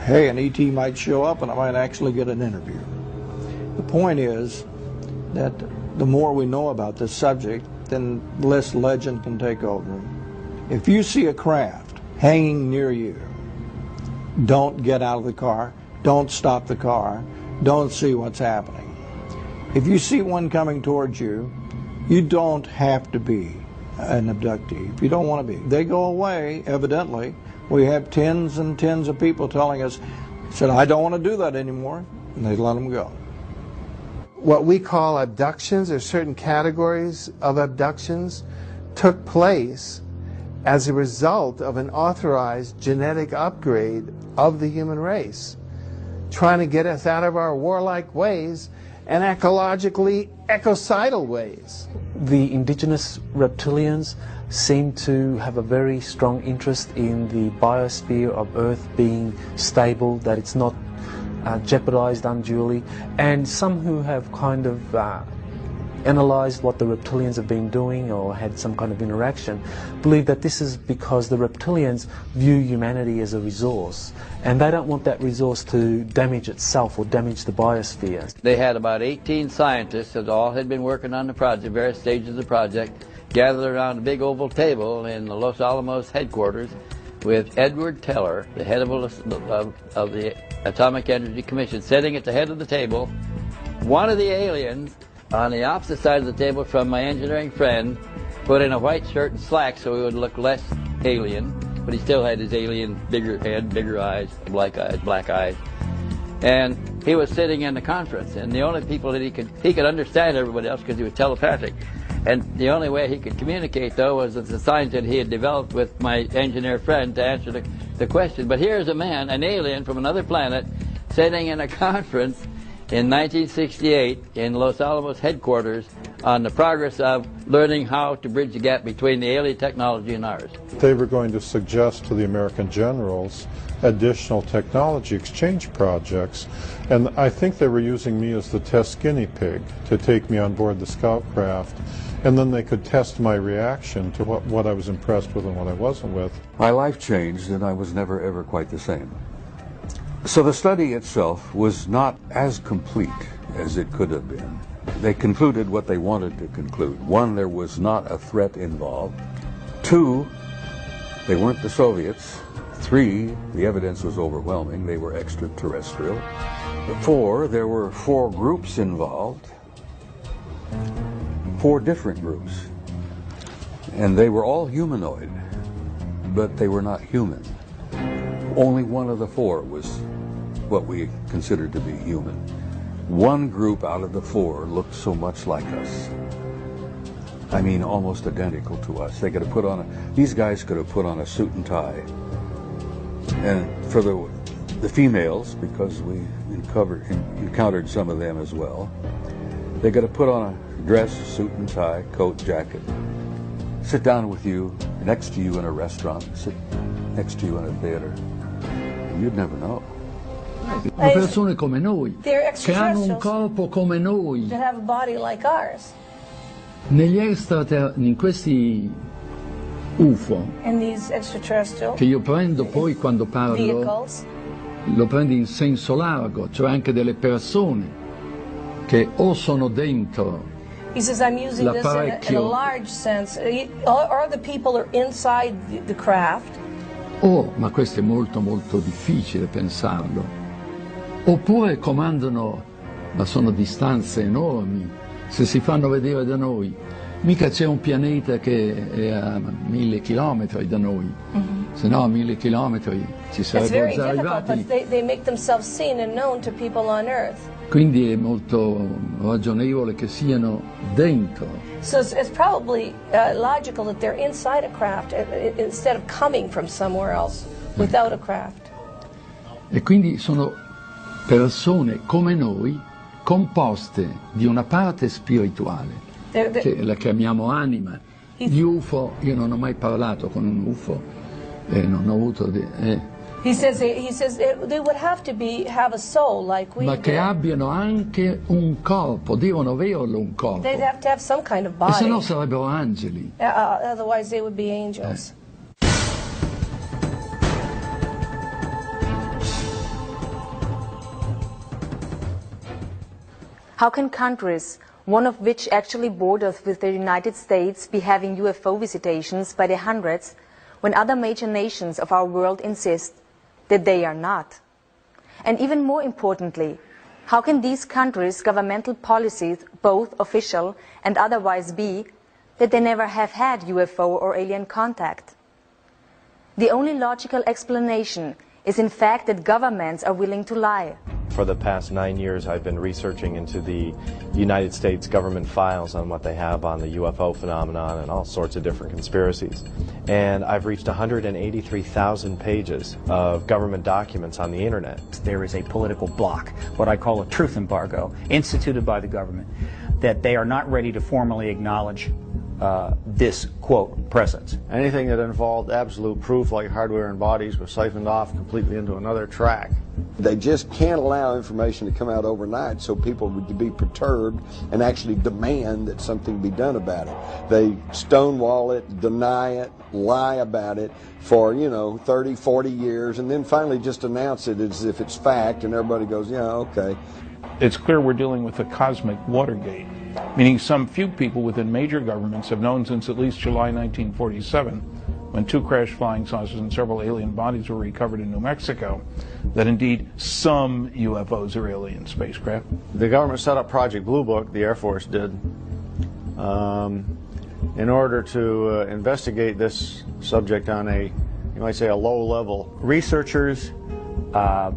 Hey, an ET might show up and I might actually get an interview. The point is that the more we know about this subject, then less legend can take over. If you see a craft hanging near you, don't get out of the car, don't stop the car, don't see what's happening. If you see one coming towards you, you don't have to be an abductee. If you don't want to be, they go away, evidently. We have tens and tens of people telling us, said, I don't want to do that anymore, and they let them go. What we call abductions, or certain categories of abductions, took place as a result of an authorized genetic upgrade of the human race, trying to get us out of our warlike ways and ecologically ecocidal ways. The indigenous reptilians seem to have a very strong interest in the biosphere of Earth being stable, that it's not jeopardized unduly, and some who have kind of analyzed what the reptilians have been doing or had some kind of interaction believe that this is because the reptilians view humanity as a resource, and they don't want that resource to damage itself or damage the biosphere. They had about 18 scientists that all had been working on the project, various stages of the project, gathered around a big oval table in the Los Alamos headquarters with Edward Teller, the head of the Atomic Energy Commission, sitting at the head of the table. One of the aliens on the opposite side of the table from my engineering friend put in a white shirt and slacks so he would look less alien, but he still had his alien bigger head, bigger eyes, black eyes. And he was sitting in the conference, and the only people that he could understand everybody else because he was telepathic. And the only way he could communicate, though, was with the science that he had developed with my engineer friend to answer the question. But here's a man, an alien from another planet, sitting in a conference, in 1968 in Los Alamos headquarters on the progress of learning how to bridge the gap between the alien technology and ours. They were going to suggest to the American generals additional technology exchange projects, and I think they were using me as the test guinea pig to take me on board the scout craft, and then they could test my reaction to what I was impressed with and what I wasn't with. My life changed, and I was never ever quite the same. So the study itself was not as complete as it could have been. They concluded what they wanted to conclude. One, there was not a threat involved. Two, they weren't the Soviets. Three, the evidence was overwhelming. They were extraterrestrial. Four, there were 4 groups involved. 4 different groups. And they were all humanoid, but they were not human. Only one of the 4 was what we considered to be human. One group out of the 4 looked so much like us. I mean, almost identical to us. They could have put on these guys could have put on a suit and tie. And for the females, because we encountered some of them as well, they could have put on a dress, suit and tie, coat, jacket, sit down with you, next to you in a restaurant, sit next to you in a theater. You'd never know. Sono persone come noi, They're che hanno un corpo come noi. that have a body like ours. In questi UFO, And these extraterrestrial che io prendo poi quando parlo, vehicles, lo prendo in senso largo, cioè anche delle persone che o sono dentro he says, I'm using this in a l'apparecchio large sense. Or the people are inside the craft, ma questo è molto molto difficile pensarlo, oppure comandano, ma sono distanze enormi, se si fanno vedere da noi, mica c'è un pianeta che è a 1000 chilometri da noi, se no a 1000 chilometri ci it's sarebbero very già difficult, arrivati, but they make themselves seen and known to people on Earth. quindi è molto ragionevole che siano dentro. So it's probably logical that they're inside a craft instead of coming from somewhere else without a craft. E quindi sono persone come noi, composte di una parte spirituale, che la chiamiamo anima. Gli UFO, io non ho mai parlato con un UFO, non ho avuto... He says they would have to have a soul like we ma do. che abbiano anche un corpo, devono averlo un corpo, They'd have to have some kind of e body. se no sarebbero angeli. Otherwise they would be angels. How can countries, one of which actually borders with the United States, be having UFO visitations by the hundreds when other major nations of our world insist that they are not? And even more importantly, how can these countries' governmental policies, both official and otherwise, be that they never have had UFO or alien contact? The only logical explanation is in fact that governments are willing to lie. For the past 9 years, I've been researching into the United States government files on what they have on the UFO phenomenon and all sorts of different conspiracies. And I've reached 183,000 pages of government documents on the internet. There is a political block, what I call a truth embargo, instituted by the government, that they are not ready to formally acknowledge this, quote, presence. Anything that involved absolute proof, like hardware and bodies, was siphoned off completely into another track. They just can't allow information to come out overnight so people would be perturbed and actually demand that something be done about it. They stonewall it, deny it, lie about it for, 30, 40 years, and then finally just announce it as if it's fact, and everybody goes, yeah, okay. It's clear we're dealing with a cosmic Watergate, meaning some few people within major governments have known since at least July 1947, when 2 crashed flying saucers and several alien bodies were recovered in New Mexico, that indeed some UFOs are alien spacecraft. The government set up Project Blue Book, the Air Force did, in order to investigate this subject on you might say, a low level. Researchers,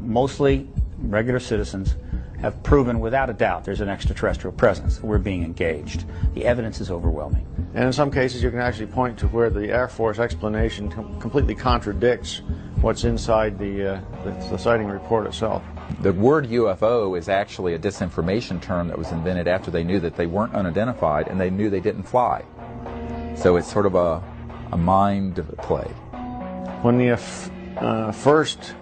mostly regular citizens, have proven without a doubt there's an extraterrestrial presence. We're being engaged. The evidence is overwhelming. And in some cases you can actually point to where the Air Force explanation completely contradicts what's inside the sighting report itself. The word UFO is actually a disinformation term that was invented after they knew that they weren't unidentified and they knew they didn't fly. So it's sort of a mind play. When the first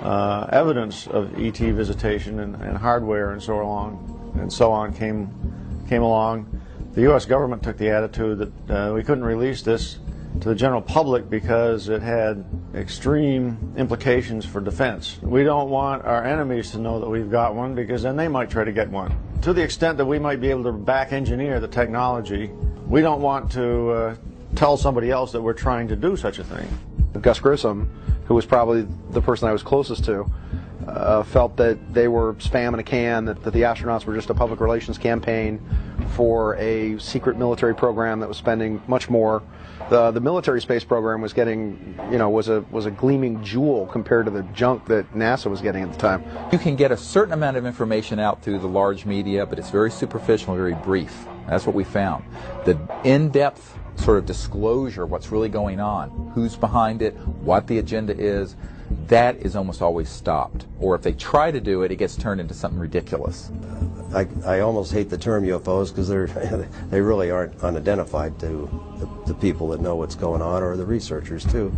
evidence of ET visitation and hardware and so on came along, the U.S. government took the attitude that we couldn't release this to the general public because it had extreme implications for defense. We don't want our enemies to know that we've got one, because then they might try to get one. To the extent that we might be able to back engineer the technology, we don't want to tell somebody else that we're trying to do such a thing. Gus Grissom, who was probably the person I was closest to, felt that they were spam in a can, that the astronauts were just a public relations campaign for a secret military program that was spending much more. The military space program was getting, was a gleaming jewel compared to the junk that NASA was getting at the time. You can get a certain amount of information out through the large media, but it's very superficial, very brief. That's what we found. The in-depth sort of disclosure of what's really going on, who's behind it, what the agenda is, that is almost always stopped. Or if they try to do it, it gets turned into something ridiculous. I almost hate the term UFOs because they really aren't unidentified to the people that know what's going on, or the researchers too.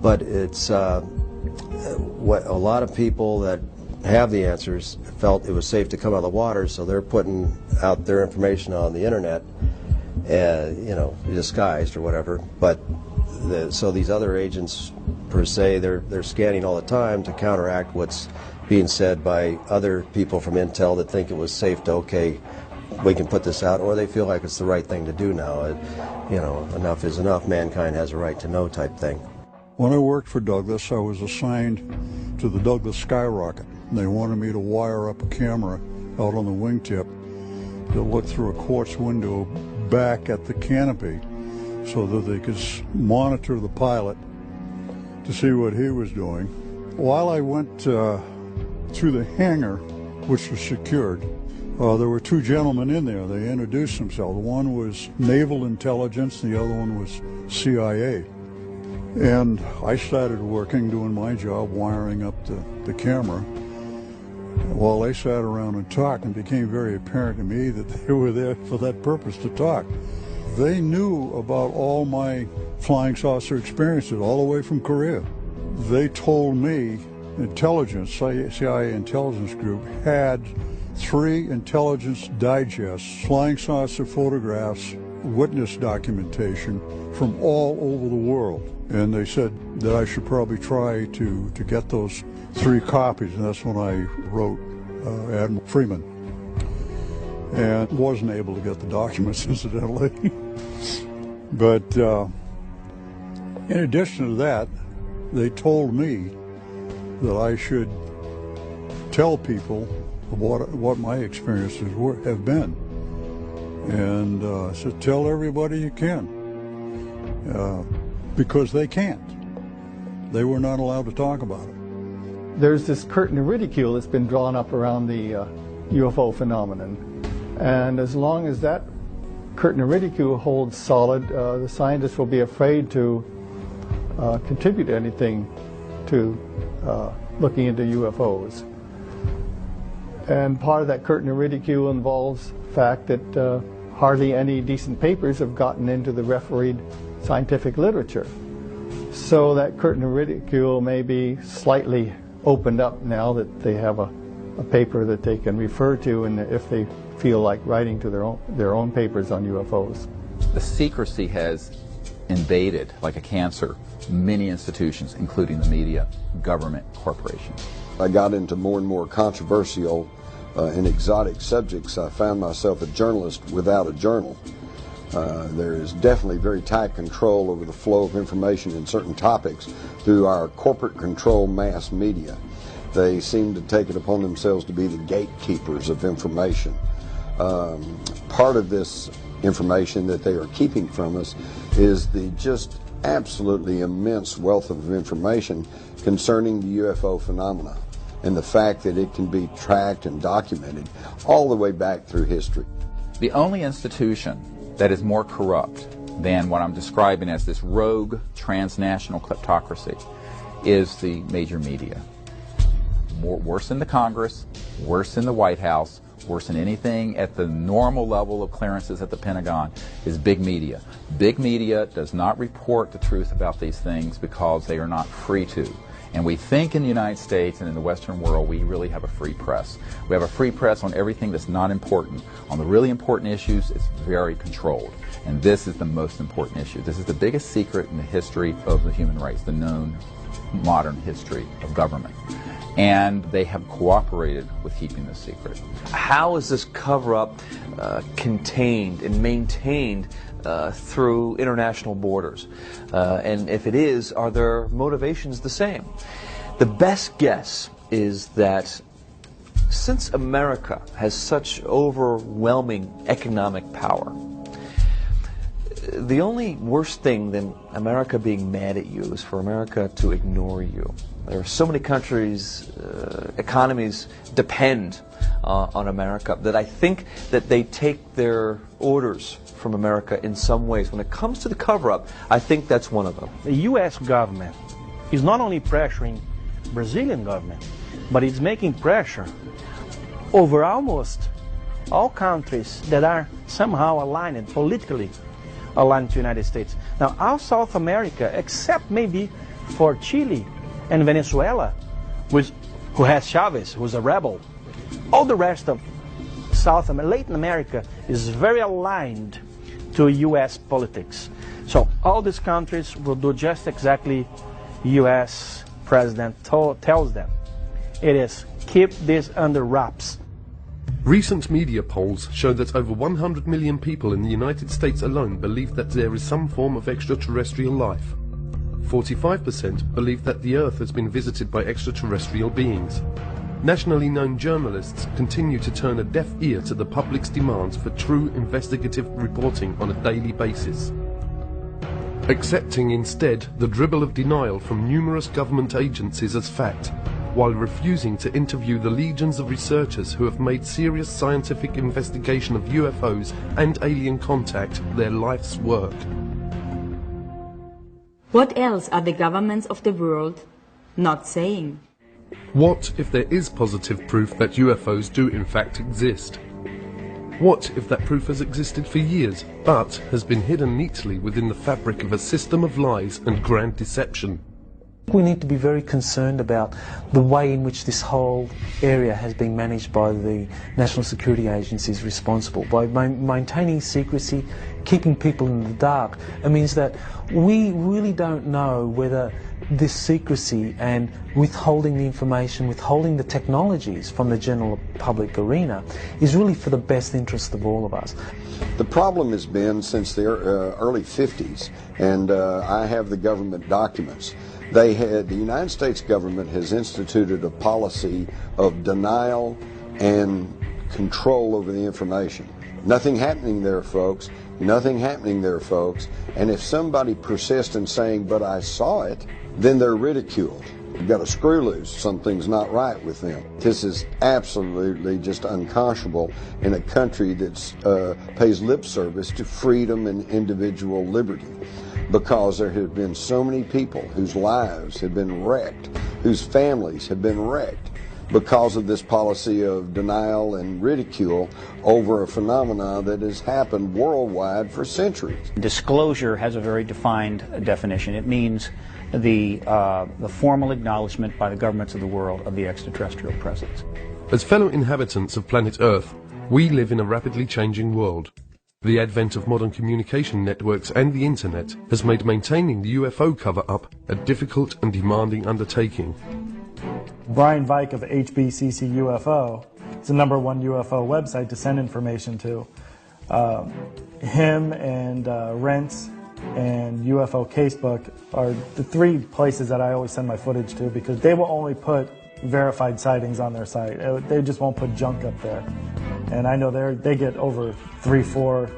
But it's what a lot of people that have the answers felt it was safe to come out of the water, so they're putting out their information on the internet, disguised or whatever. But so these other agents, per se, they're scanning all the time to counteract what's being said by other people from Intel that think it was safe to, okay, we can put this out, or they feel like it's the right thing to do now. Enough is enough, mankind has a right to know type thing. When I worked for Douglas, I was assigned to the Douglas Skyrocket. They wanted me to wire up a camera out on the wingtip that looked through a quartz window back at the canopy so that they could monitor the pilot to see what he was doing. While I went through the hangar, which was secured, there were two gentlemen in there. They introduced themselves. One was Naval Intelligence, the other one was CIA. And I started working, doing my job, wiring up the camera. While they sat around and talked, it became very apparent to me that they were there for that purpose, to talk. They knew about all my flying saucer experiences, all the way from Korea. They told me intelligence, CIA intelligence group, had 3 intelligence digests, flying saucer photographs, witness documentation from all over the world. And they said that I should probably try to get those 3 copies, and that's when I wrote Admiral Freeman. And wasn't able to get the documents, incidentally. But in addition to that, they told me that I should tell people what my experiences have been. And I said, tell everybody you can. Because they can't. They were not allowed to talk about it. There's this curtain of ridicule that's been drawn up around the UFO phenomenon. And as long as that curtain of ridicule holds solid, the scientists will be afraid to contribute anything to looking into UFOs. And part of that curtain of ridicule involves the fact that hardly any decent papers have gotten into the refereed scientific literature. So that curtain of ridicule may be slightly opened up now that they have a paper that they can refer to, and if they feel like writing to their own papers on UFOs. The secrecy has invaded, like a cancer, many institutions, including the media, government, corporations. I got into more and more controversial and exotic subjects. I found myself a journalist without a journal. There is definitely very tight control over the flow of information in certain topics through our corporate control mass media. They seem to take it upon themselves to be the gatekeepers of information. Part of this information that they are keeping from us is the just absolutely immense wealth of information concerning the UFO phenomena and the fact that it can be tracked and documented all the way back through history. The only institution that is more corrupt than what I'm describing as this rogue transnational kleptocracy is the major media. worse than the Congress, worse than the White House, worse than anything at the normal level of clearances at the Pentagon, is big media. Big media does not report the truth about these things because they are not free to. And we think in the United States and in the Western world we really have a free press. We have a free press on everything that's not important. On the really important issues, it's very controlled. And this is the most important issue. This is the biggest secret in the history of the human race, the known modern history of government. And they have cooperated with keeping this secret. How is this cover-up contained and maintained through international borders? And if it is, are their motivations the same? The best guess is that since America has such overwhelming economic power, the only worse thing than America being mad at you is for America to ignore you. There are so many countries, economies depend on America that I think that they take their orders from America in some ways. When it comes to the cover-up, I think that's one of them. The U.S. government is not only pressuring Brazilian government, but it's making pressure over almost all countries that are somehow aligned, politically aligned to the United States. Now, all South America, except maybe for Chile and Venezuela, who has Chavez, who's a rebel, all the rest of Latin America is very aligned to U.S. politics. So all these countries will do just exactly U.S. President tells them. It is keep this under wraps. Recent media polls show that over 100 million people in the United States alone believe that there is some form of extraterrestrial life. 45% believe that the Earth has been visited by extraterrestrial beings. Nationally known journalists continue to turn a deaf ear to the public's demands for true investigative reporting on a daily basis, accepting instead the dribble of denial from numerous government agencies as fact, while refusing to interview the legions of researchers who have made serious scientific investigation of UFOs and alien contact their life's work. What else are the governments of the world not saying? What if there is positive proof that UFOs do in fact exist? What if that proof has existed for years, but has been hidden neatly within the fabric of a system of lies and grand deception? We need to be very concerned about the way in which this whole area has been managed by the national security agencies responsible. By maintaining secrecy, keeping people in the dark, it means that we really don't know whether this secrecy and withholding the information, withholding the technologies from the general public arena is really for the best interest of all of us. The problem has been since the early 50s, and I have the government documents. The United States government has instituted a policy of denial and control over the information. Nothing happening there, folks. Nothing happening there, folks. And if somebody persists in saying, but I saw it, then they're ridiculed. You've got a screw loose. Something's not right with them. This is absolutely just unconscionable in a country that pays lip service to freedom and individual liberty, because there have been so many people whose lives have been wrecked, whose families have been wrecked, because of this policy of denial and ridicule over a phenomenon that has happened worldwide for centuries. Disclosure has a very defined definition. It means the formal acknowledgement by the governments of the world of the extraterrestrial presence. As fellow inhabitants of planet Earth, we live in a rapidly changing world. The advent of modern communication networks and the internet has made maintaining the UFO cover-up a difficult and demanding undertaking. Brian Vike of HBCC UFO is the #1 UFO website to send information to. Him and Rents and UFO Casebook are the 3 places that I always send my footage to, because they will only put verified sightings on their site. They just won't put junk up there. And I know they get over 3, 4,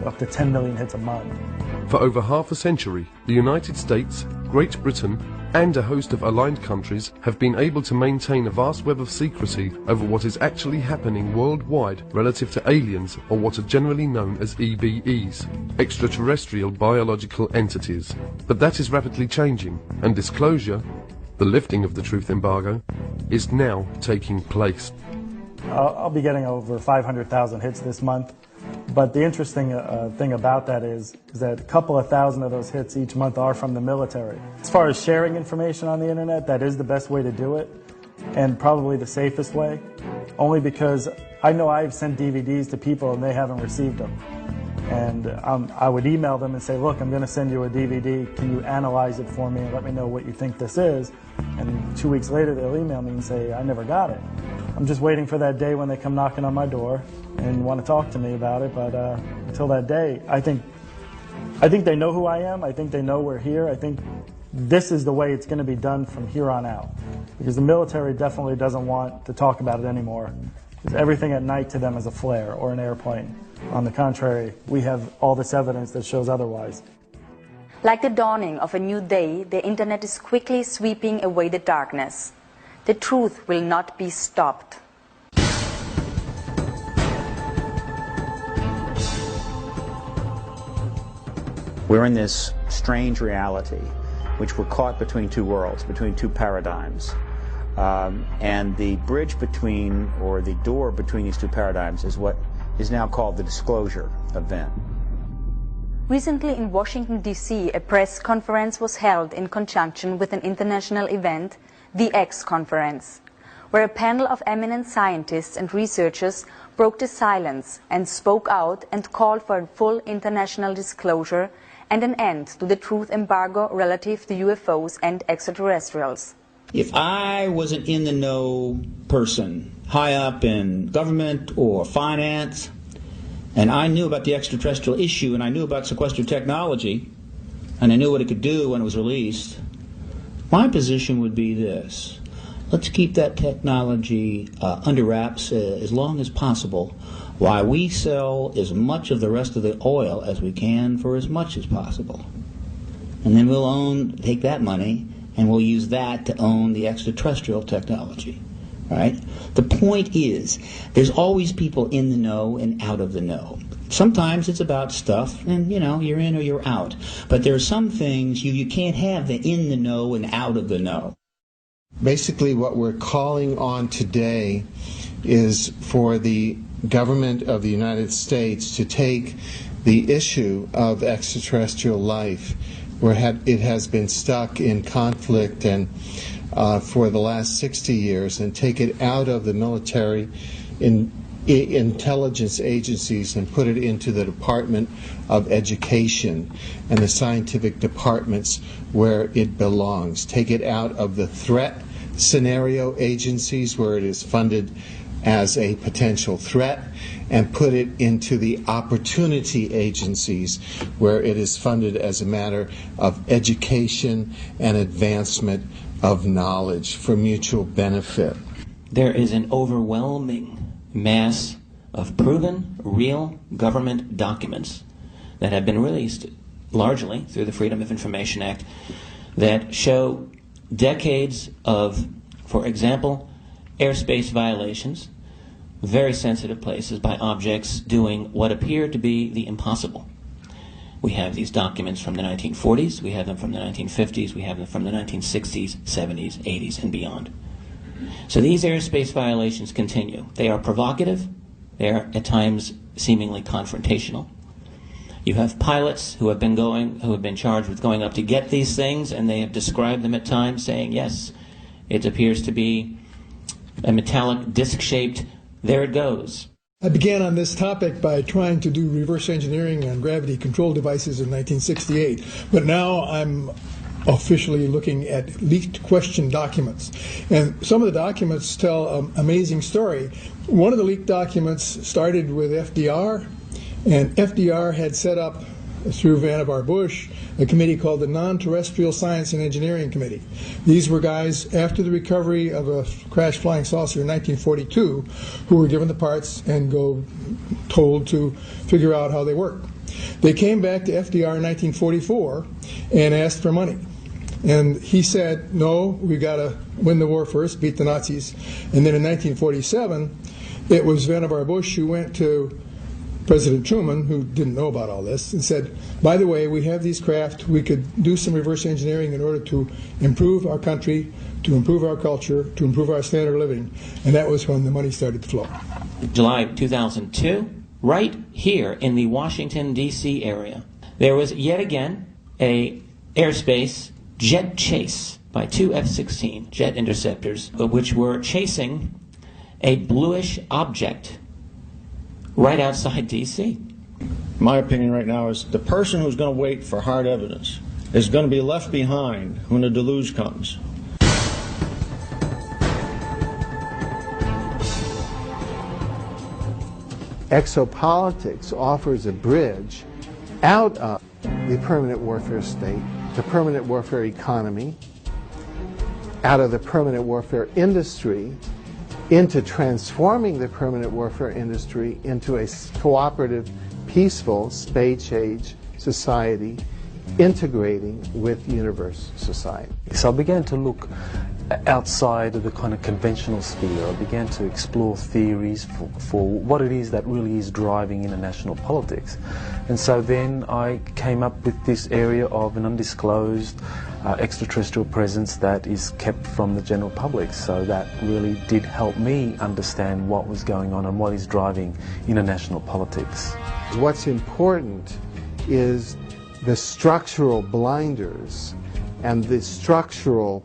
up to 10 million hits a month. For over half a century, the United States, Great Britain, and a host of aligned countries have been able to maintain a vast web of secrecy over what is actually happening worldwide relative to aliens, or what are generally known as EBEs, extraterrestrial biological entities. But that is rapidly changing, and disclosure The lifting of the truth embargo is now taking place. I'll be getting over 500,000 hits this month, but the interesting thing about that is that a couple of thousand of those hits each month are from the military. As far as sharing information on the internet, that is the best way to do it, and probably the safest way, only because I know I've sent DVDs to people and they haven't received them. And I would email them and say, look, I'm going to send you a DVD. Can you analyze it for me and let me know what you think this is? And 2 weeks later, they'll email me and say, I never got it. I'm just waiting for that day when they come knocking on my door and want to talk to me about it. But until that day, I think they know who I am. I think they know we're here. I think this is the way it's going to be done from here on out. Because the military definitely doesn't want to talk about it anymore. Because everything at night to them is a flare or an airplane. On the contrary, we have all this evidence that shows otherwise. Like the dawning of a new day, the internet is quickly sweeping away the darkness. The truth will not be stopped. We're in this strange reality, which we're caught between two worlds, between two paradigms. And the bridge between, or the door between these two paradigms is what is now called the disclosure event. Recently in Washington, D.C., a press conference was held in conjunction with an international event, the X Conference, where a panel of eminent scientists and researchers broke the silence and spoke out and called for a full international disclosure and an end to the truth embargo relative to UFOs and extraterrestrials. If I was an in-the-know person, high up in government or finance, and I knew about the extraterrestrial issue, and I knew about sequestered technology, and I knew what it could do when it was released, my position would be this: let's keep that technology under wraps as long as possible, while we sell as much of the rest of the oil as we can for as much as possible. And then we'll take that money, and we'll use that to own the extraterrestrial technology. Right? The point is, there's always people in the know and out of the know. Sometimes it's about stuff, and you're in or you're out. But there are some things you can't have the in the know and out of the know. Basically, what we're calling on today is for the government of the United States to take the issue of extraterrestrial life, where it has been stuck in conflict and for the last 60 years, and take it out of the military intelligence agencies and put it into the Department of Education and the scientific departments where it belongs. Take it out of the threat scenario agencies where it is funded as a potential threat, and put it into the opportunity agencies where it is funded as a matter of education and advancement of knowledge for mutual benefit. There is an overwhelming mass of proven, real government documents that have been released largely through the Freedom of Information Act that show decades of, for example, airspace violations, very sensitive places by objects doing what appear to be the impossible. We have these documents from the 1940s, we have them from the 1950s, we have them from the 1960s, 70s, 80s, and beyond. So these airspace violations continue. They are provocative, they are at times seemingly confrontational. You have pilots who have been charged with going up to get these things, and they have described them at times saying, yes, it appears to be a metallic disc-shaped, there it goes. I began on this topic by trying to do reverse engineering on gravity control devices in 1968, but now I'm officially looking at leaked question documents. And some of the documents tell an amazing story. One of the leaked documents started with FDR, and FDR had set up, through Vannevar Bush, a committee called the Non-Terrestrial Science and Engineering Committee. These were guys, after the recovery of a crashed flying saucer in 1942, who were given the parts and told to figure out how they work. They came back to FDR in 1944 and asked for money. And he said, no, we got to win the war first, beat the Nazis. And then in 1947, it was Vannevar Bush who went to President Truman, who didn't know about all this, and said, by the way, we have these craft, we could do some reverse engineering in order to improve our country, to improve our culture, to improve our standard of living. And that was when the money started to flow. July 2002, right here in the Washington, D.C. area, there was yet again a airspace jet chase by two F-16 jet interceptors, which were chasing a bluish object right outside D.C. My opinion right now is the person who's going to wait for hard evidence is going to be left behind when the deluge comes. Exopolitics offers a bridge out of the permanent warfare state, the permanent warfare economy, out of the permanent warfare industry, into transforming the permanent warfare industry into a cooperative, peaceful, space-age society, integrating with universe society. So I began to look outside of the kind of conventional sphere. I began to explore theories for what it is that really is driving international politics. And so then I came up with this area of an undisclosed extraterrestrial presence that is kept from the general public. So that really did help me understand what was going on and what is driving international politics. What's important is the structural blinders and the structural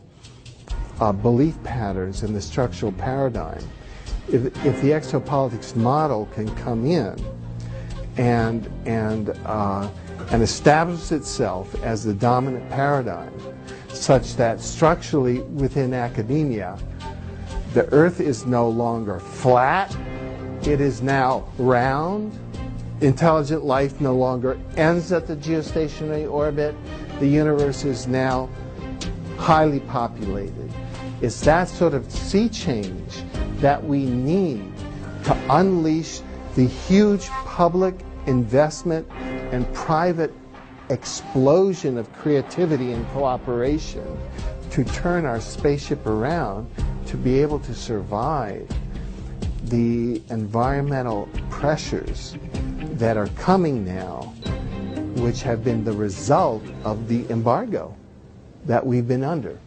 belief patterns and the structural paradigm. If the exopolitics model can come in and establish itself as the dominant paradigm, such that structurally within academia, the Earth is no longer flat, it is now round. Intelligent life no longer ends at the geostationary orbit. The universe is now highly populated. It's that sort of sea change that we need to unleash the huge public investment and private explosion of creativity and cooperation to turn our spaceship around to be able to survive the environmental pressures that are coming now, which have been the result of the embargo that we've been under.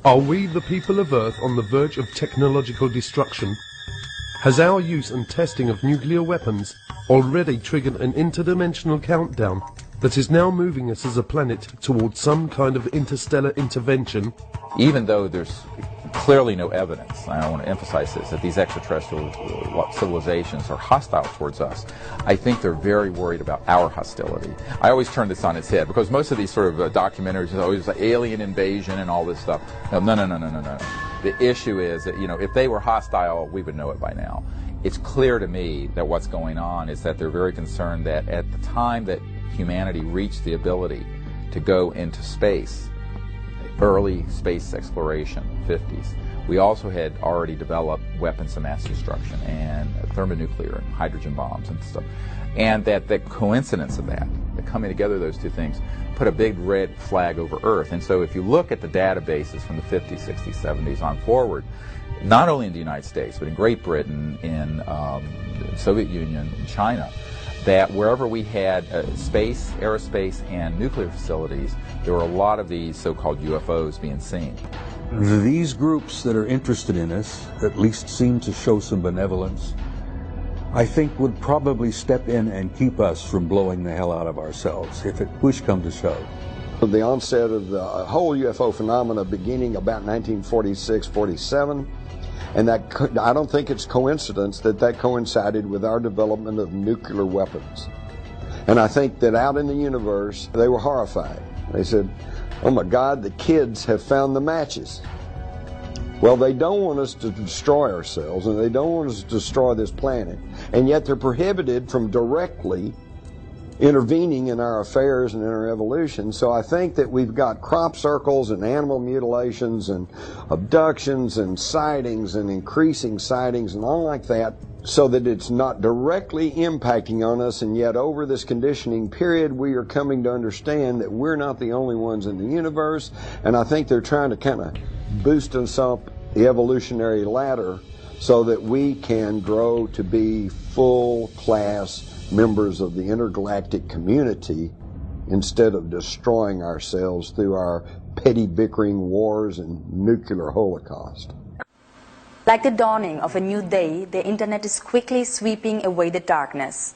Are we, the people of Earth, on the verge of technological destruction? Has our use and testing of nuclear weapons already triggered an interdimensional countdown that is now moving us as a planet towards some kind of interstellar intervention? Even though there's clearly no evidence, and I want to emphasize this, that these extraterrestrial civilizations are hostile towards us, I think they're very worried about our hostility. I always turn this on its head, because most of these sort of documentaries are always like alien invasion and all this stuff. No. The issue is that, if they were hostile, we would know it by now. It's clear to me that what's going on is that they're very concerned that at the time that humanity reached the ability to go into space, early space exploration, 50s, we also had already developed weapons of mass destruction and thermonuclear and hydrogen bombs and stuff. And that the coincidence of that, the coming together of those two things, put a big red flag over Earth. And so if you look at the databases from the 50s, 60s, 70s on forward, not only in the United States, but in Great Britain, in the Soviet Union, in China, that wherever we had space, aerospace, and nuclear facilities, there were a lot of these so-called UFOs being seen. These groups that are interested in us, at least seem to show some benevolence, I think would probably step in and keep us from blowing the hell out of ourselves, if push come to shove. The onset of the whole UFO phenomena beginning about 1946, 47, and that I don't think it's coincidence that coincided with our development of nuclear weapons. And I think that out in the universe, they were horrified. They said, oh my God, the kids have found the matches. Well, they don't want us to destroy ourselves, and they don't want us to destroy this planet, and yet they're prohibited from directly intervening in our affairs and in our evolution. So I think that we've got crop circles and animal mutilations and abductions and sightings and increasing sightings and all like that, so that it's not directly impacting on us, and yet over this conditioning period we are coming to understand that we're not the only ones in the universe. And I think they're trying to kind of boost us up the evolutionary ladder so that we can grow to be full-class members of the intergalactic community instead of destroying ourselves through our petty bickering wars and nuclear holocaust. Like the dawning of a new day, the internet is quickly sweeping away the darkness.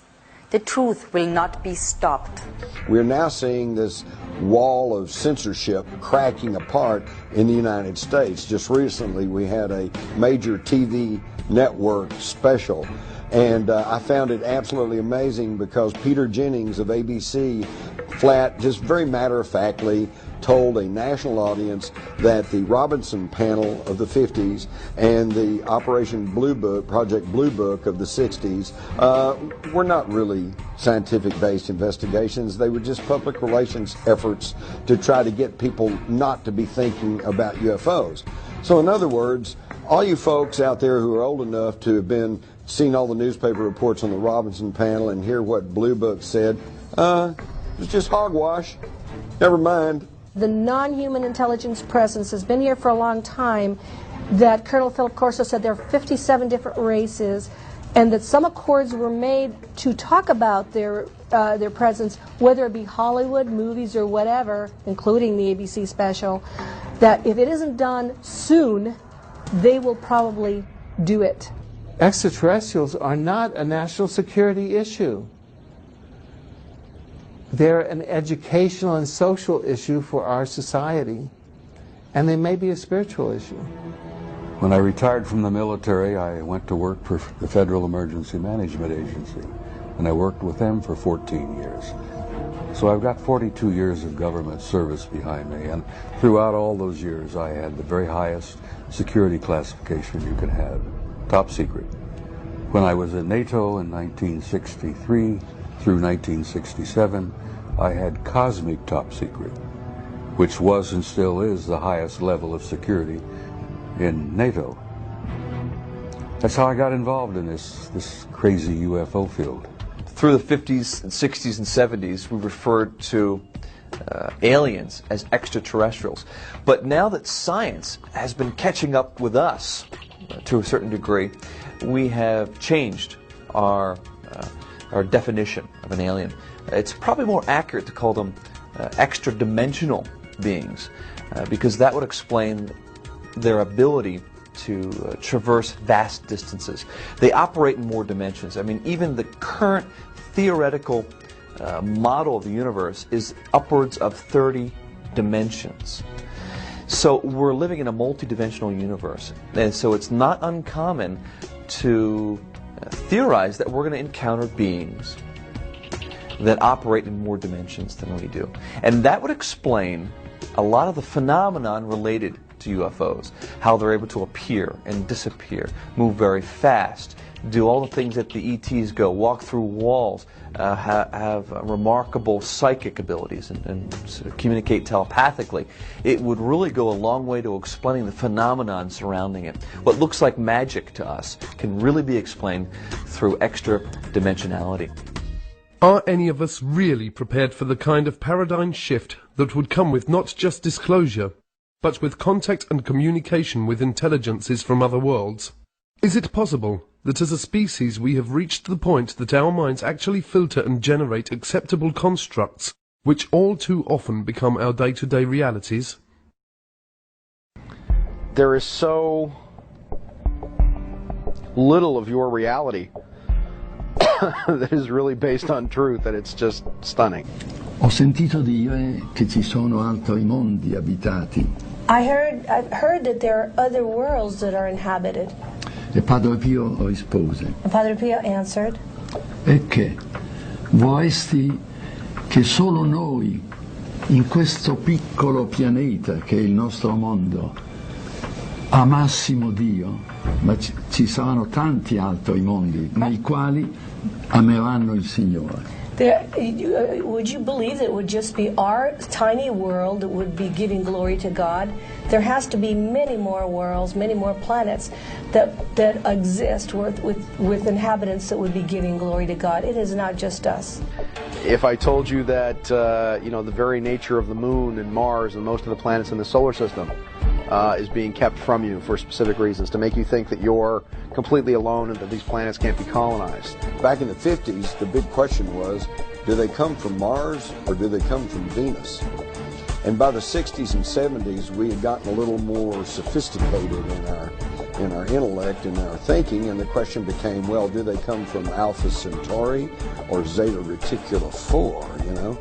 The truth will not be stopped. We're now seeing this wall of censorship cracking apart in the United States. Just recently we had a major TV network special, and I found it absolutely amazing because Peter Jennings of ABC just very matter-of-factly told a national audience that the Robinson panel of the 50s and the Operation Blue Book, Project Blue Book of the 60s were not really scientific-based investigations. They were just public relations efforts to try to get people not to be thinking about UFOs. So in other words, all you folks out there who are old enough to have seen all the newspaper reports on the Robinson panel and hear what Blue Book said, it's just hogwash. Never mind. The non-human intelligence presence has been here for a long time, that Colonel Philip Corso said there are 57 different races, and that some accords were made to talk about their presence, whether it be Hollywood, movies, or whatever, including the ABC special, that if it isn't done soon, they will probably do it. Extraterrestrials are not a national security issue. They're an educational and social issue for our society, and they may be a spiritual issue. When I retired from the military, I went to work for the Federal Emergency Management Agency, and I worked with them for 14 years. So I've got 42 years of government service behind me, and throughout all those years I had the very highest security classification you could have, top secret. When I was at NATO in 1963 through 1967, I had cosmic top secret, which was and still is the highest level of security in NATO. That's how I got involved in this crazy UFO field. Through the 50s and 60s and 70s, we referred to aliens as extraterrestrials. But now that science has been catching up with us to a certain degree, we have changed our definition of an alien. It's probably more accurate to call them extra-dimensional beings, because that would explain their ability to traverse vast distances. They operate in more dimensions. I mean, even the current theoretical model of the universe is upwards of 30 dimensions. So we're living in a multi-dimensional universe, and so it's not uncommon to theorize that we're going to encounter beings that operate in more dimensions than we do. And that would explain a lot of the phenomenon related to UFOs, how they're able to appear and disappear, move very fast, do all the things that the ETs go, walk through walls, have remarkable psychic abilities and sort of communicate telepathically. It would really go a long way to explaining the phenomenon surrounding it. What looks like magic to us can really be explained through extra dimensionality. Are any of us really prepared for the kind of paradigm shift that would come with not just disclosure, but with contact and communication with intelligences from other worlds? Is it possible that as a species we have reached the point that our minds actually filter and generate acceptable constructs, which all too often become our day-to-day realities? There is so little of your reality that is really based on truth that it's just stunning. Ho sentito dire che ci sono altri mondi abitati. I've heard that there are other worlds that are inhabited. E Padre Pio rispose. And Padre Pio answered. E che vorresti che solo noi, in questo piccolo pianeta che è il nostro mondo, amassimo Dio, ma ci saranno tanti altri mondi nei quali ameranno il Signore. Would you believe that it would just be our tiny world that would be giving glory to God? There has to be many more worlds, many more planets that exist with inhabitants that would be giving glory to God. It is not just us. If I told you that the very nature of the moon and Mars and most of the planets in the solar system is being kept from you for specific reasons, to make you think that you're completely alone and that these planets can't be colonized. Back in the 50s, the big question was, do they come from Mars or do they come from Venus? And by the 60s and 70s, we had gotten a little more sophisticated in our intellect and our thinking, and the question became, well, do they come from Alpha Centauri or Zeta Reticuli 4, you know?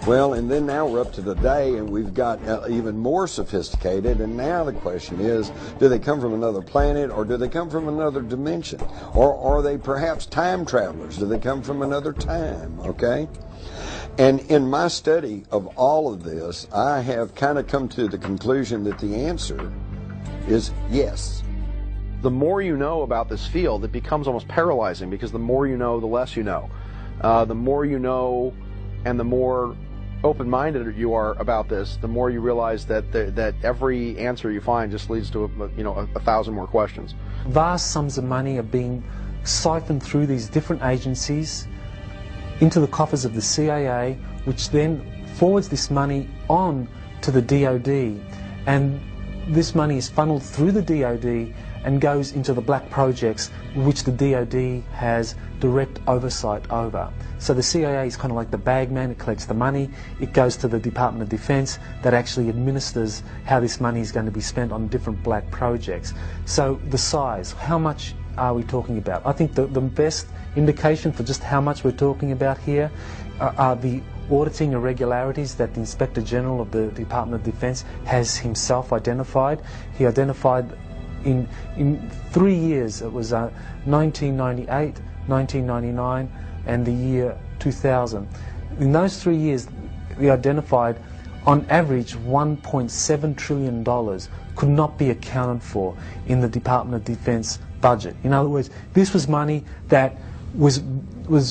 Well, and then now we're up to today, and we've got even more sophisticated, and now the question is, do they come from another planet, or do they come from another dimension? Or are they perhaps time travelers? Do they come from another time, okay? And in my study of all of this, I have kind of come to the conclusion that the answer is yes. The more you know about this field, it becomes almost paralyzing, because the more you know, the less you know. The more you know and the more open-minded you are about this, the more you realize that every answer you find just leads to a thousand more questions. Vast sums of money are being siphoned through these different agencies into the coffers of the CIA, which then forwards this money on to the DOD, and this money is funneled through the DOD and goes into the black projects which the DOD has direct oversight over. So the CIA is kind of like the bagman. It collects the money, it goes to the Department of Defense that actually administers how this money is going to be spent on different black projects. So the size, how much are we talking about? I think the best indication for just how much we're talking about here are the auditing irregularities that the Inspector General of the Department of Defense has himself identified. He identified in 3 years, it was 1998, 1999 and the year 2000. In those 3 years, we identified on average $1.7 trillion could not be accounted for in the Department of Defense budget. In other words, this was money that was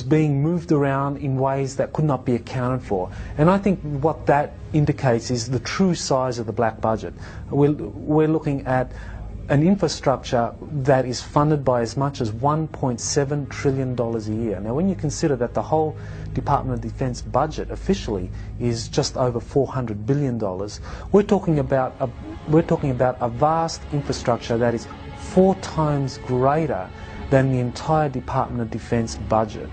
being moved around in ways that could not be accounted for. And I think what that indicates is the true size of the black budget. We're looking at an infrastructure that is funded by as much as $1.7 trillion a year. Now, when you consider that the whole Department of Defense budget officially is just over $400 billion, we're talking about a vast infrastructure that is 4 times greater than the entire Department of Defense budget.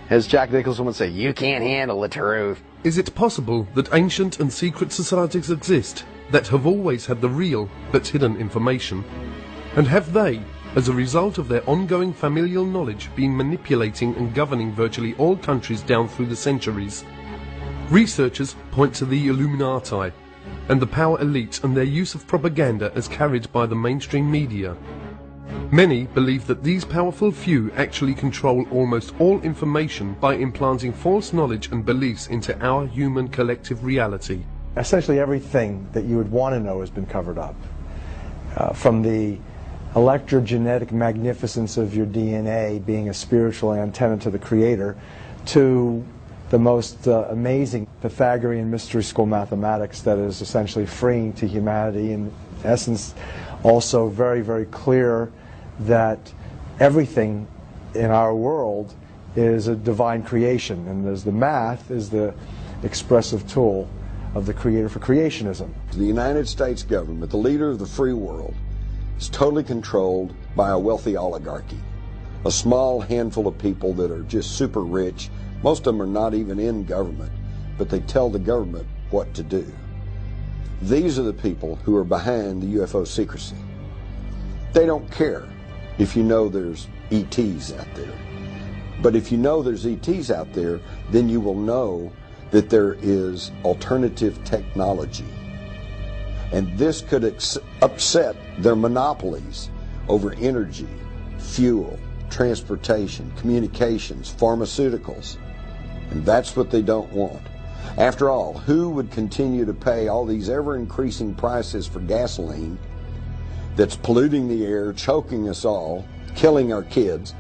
As Jack Nicholson would say, you can't handle the truth. Is it possible that ancient and secret societies exist that have always had the real but hidden information? And have they, as a result of their ongoing familial knowledge, been manipulating and governing virtually all countries down through the centuries? Researchers point to the Illuminati and the power elite and their use of propaganda as carried by the mainstream media. Many believe that these powerful few actually control almost all information by implanting false knowledge and beliefs into our human collective reality. Essentially everything that you would want to know has been covered up. From the electrogenetic magnificence of your DNA being a spiritual antenna to the Creator, to the most amazing Pythagorean mystery school mathematics that is essentially freeing to humanity, in essence also very, very clear that everything in our world is a divine creation, and as the math is the expressive tool of the Creator for creationism. The United States government, the leader of the free world, is totally controlled by a wealthy oligarchy. A small handful of people that are just super rich. Most of them are not even in government, but they tell the government what to do. These are the people who are behind the UFO secrecy. They don't care if you know there's ETs out there. But if you know there's ETs out there, then you will know that there is alternative technology. And this could upset their monopolies over energy, fuel, transportation, communications, pharmaceuticals. And that's what they don't want. After all, who would continue to pay all these ever-increasing prices for gasoline that's polluting the air, choking us all, killing our kids?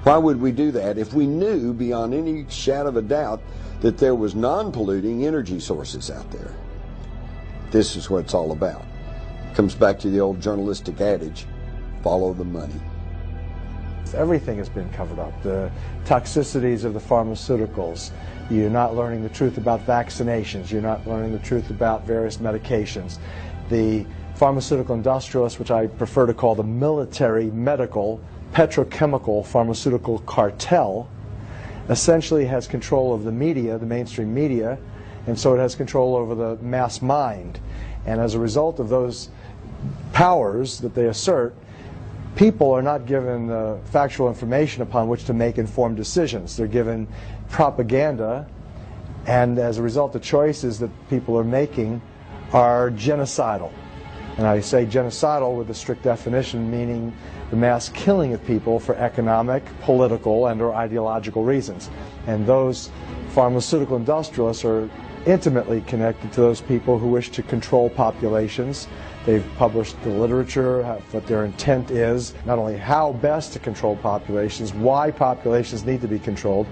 Why would we do that if we knew beyond any shadow of a doubt that there was non-polluting energy sources out there? This is what it's all about. It comes back to the old journalistic adage, follow the money. Everything has been covered up. The toxicities of the pharmaceuticals. You're not learning the truth about vaccinations. You're not learning the truth about various medications. The pharmaceutical industrialists, which I prefer to call the military, medical, petrochemical, pharmaceutical cartel, essentially has control of the media, the mainstream media, and so it has control over the mass mind. And as a result of those powers that they assert, people are not given factual information upon which to make informed decisions. They're given propaganda, and as a result, the choices that people are making are genocidal. And I say genocidal with a strict definition, meaning the mass killing of people for economic, political, and or ideological reasons. And those pharmaceutical industrialists are intimately connected to those people who wish to control populations. They've published the literature, what their intent is, not only how best to control populations, why populations need to be controlled,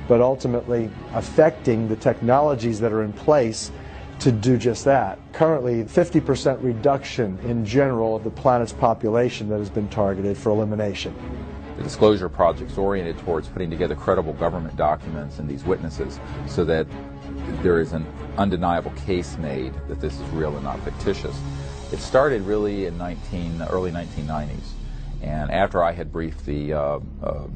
but ultimately affecting the technologies that are in place to do just that. Currently, 50% reduction in general of the planet's population that has been targeted for elimination. The disclosure project is oriented towards putting together credible government documents and these witnesses so that there is an undeniable case made that this is real and not fictitious. It started really in early 1990s, and after I had briefed the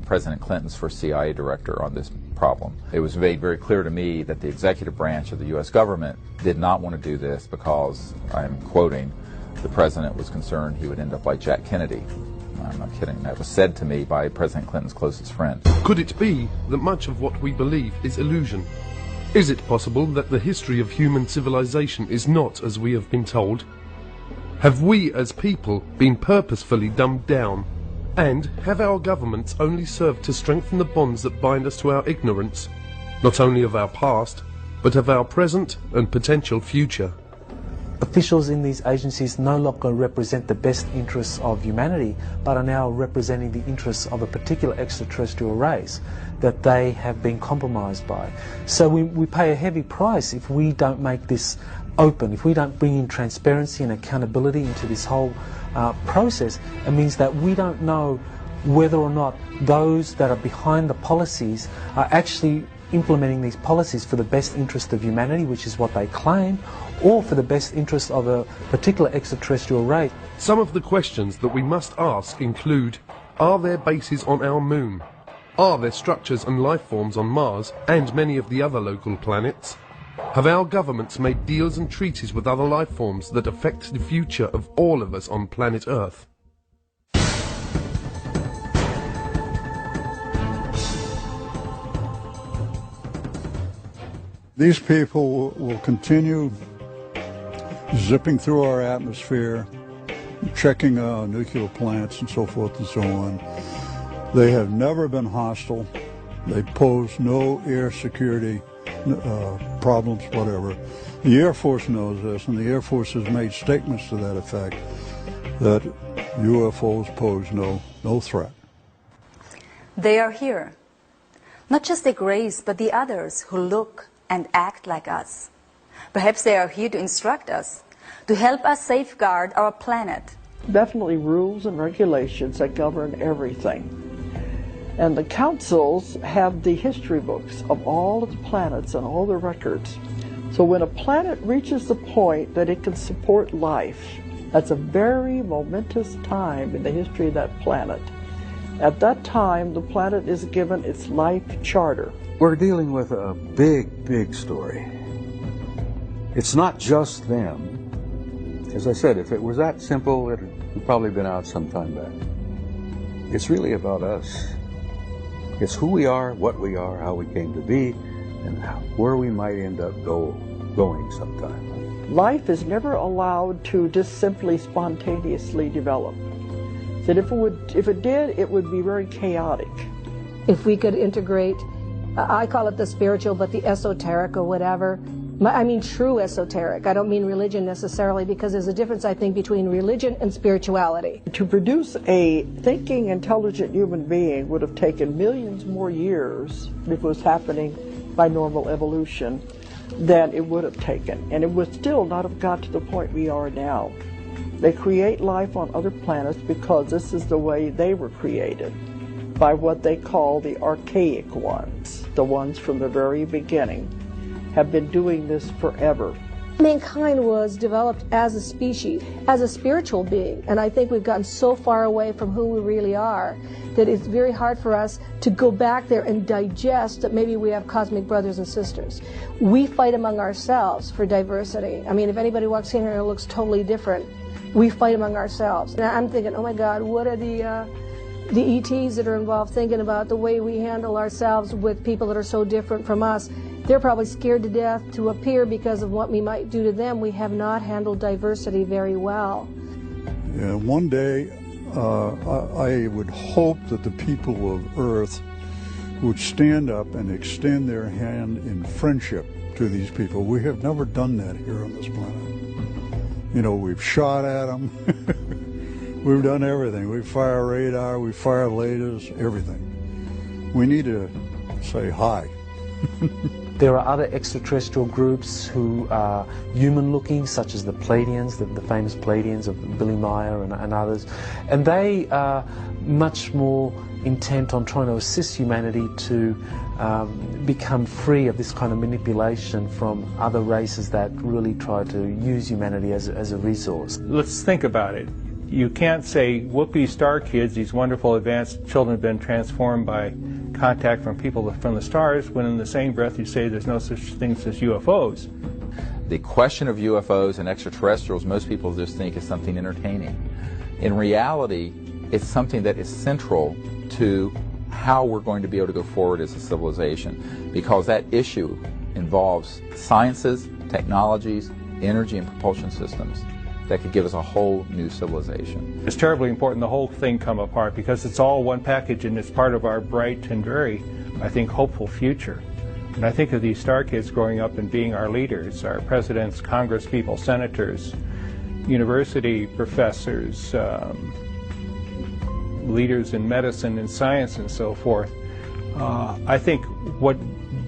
President Clinton's first CIA director on this problem, it was made very clear to me that the executive branch of the U.S. government did not want to do this because, I'm quoting, the President was concerned he would end up like Jack Kennedy. I'm not kidding. That was said to me by President Clinton's closest friend. Could it be that much of what we believe is illusion? Is it possible that the history of human civilization is not as we have been told? Have we as people been purposefully dumbed down? And have our governments only served to strengthen the bonds that bind us to our ignorance, not only of our past, but of our present and potential future? Officials in these agencies no longer represent the best interests of humanity, but are now representing the interests of a particular extraterrestrial race that they have been compromised by. So we pay a heavy price if we don't make this open, if we don't bring in transparency and accountability into this whole process. It means that we don't know whether or not those that are behind the policies are actually implementing these policies for the best interest of humanity, which is what they claim, or for the best interest of a particular extraterrestrial race. Some of the questions that we must ask include: are there bases on our moon? Are there structures and life forms on Mars and many of the other local planets? Have our governments made deals and treaties with other life forms that affect the future of all of us on planet Earth? These people will continue zipping through our atmosphere, checking nuclear plants and so forth and so on. They have never been hostile. They pose no air security problems, whatever. The Air Force knows this, and the Air Force has made statements to that effect, that UFOs pose no threat. They are here. Not just the Greys, but the others who look and act like us. Perhaps they are here to instruct us, to help us safeguard our planet. Definitely rules and regulations that govern everything. And the councils have the history books of all of the planets and all the records. So when a planet reaches the point that it can support life, that's a very momentous time in the history of that planet. At that time, the planet is given its life charter. We're dealing with a big story. It's not just them. As I said, if it was that simple, it would probably been out some time back. It's really about us. It's who we are, what we are, how we came to be, and where we might end up going sometime. Life is never allowed to just simply spontaneously develop. That if it did, it would be very chaotic. If we could integrate, I call it the spiritual, but the esoteric or whatever. I mean true esoteric. I don't mean religion necessarily, because there's a difference, I think, between religion and spirituality. To produce a thinking, intelligent human being would have taken millions more years if it was happening by normal evolution than it would have taken. And it would still not have got to the point we are now. They create life on other planets because this is the way they were created, by what they call the archaic ones, the ones from the very beginning. Have been doing this forever. Mankind was developed as a species, as a spiritual being, and I think we've gotten so far away from who we really are that it's very hard for us to go back there and digest that maybe we have cosmic brothers and sisters. We fight among ourselves for diversity. I mean, if anybody walks in here and looks totally different, we fight among ourselves. And I'm thinking, oh my God, what are the ETs that are involved thinking about the way we handle ourselves with people that are so different from us? They're probably scared to death to appear because of what we might do to them. We have not handled diversity very well. Yeah, one day, I would hope that the people of Earth would stand up and extend their hand in friendship to these people. We have never done that here on this planet. You know, we've shot at them. We've done everything. We fire radar, we fire lasers, everything. We need to say hi. There are other extraterrestrial groups who are human-looking, such as the Pleiadians, the famous Pleiadians of Billy Meyer and others, and they are much more intent on trying to assist humanity to become free of this kind of manipulation from other races that really try to use humanity as a resource. Let's think about it. You can't say, whoopee star kids, these wonderful advanced children have been transformed by contact from people from the stars, when in the same breath you say there's no such things as UFOs. The question of UFOs and extraterrestrials, most people just think is something entertaining. In reality, it's something that is central to how we're going to be able to go forward as a civilization, because that issue involves sciences, technologies, energy and propulsion systems that could give us a whole new civilization. It's terribly important the whole thing come apart, because it's all one package and it's part of our bright and very, I think, hopeful future. And I think of these star kids growing up and being our leaders, our presidents, congresspeople, senators, university professors, leaders in medicine and science and so forth. I think what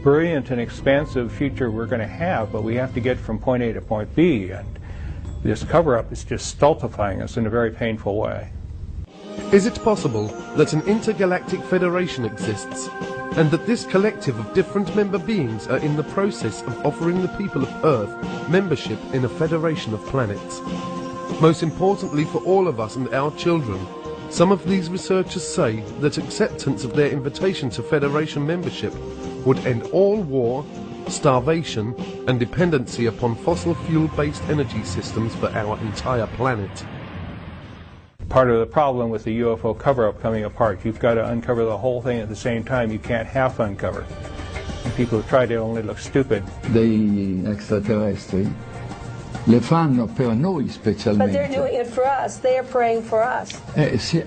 brilliant and expansive future we're going to have, but we have to get from point A to point B. And this cover-up is just stultifying us in a very painful way. Is it possible that an intergalactic federation exists, and that this collective of different member beings are in the process of offering the people of Earth membership in a federation of planets? Most importantly for all of us and our children, some of these researchers say that acceptance of their invitation to federation membership would end all war, starvation and dependency upon fossil fuel-based energy systems for our entire planet. Part of the problem with the UFO cover-up coming apart, you've got to uncover the whole thing at the same time. You can't half uncover. And people who try to only look stupid. Degli extraterrestri le fanno per noi specialmente. But they're doing it for us. They are praying for us.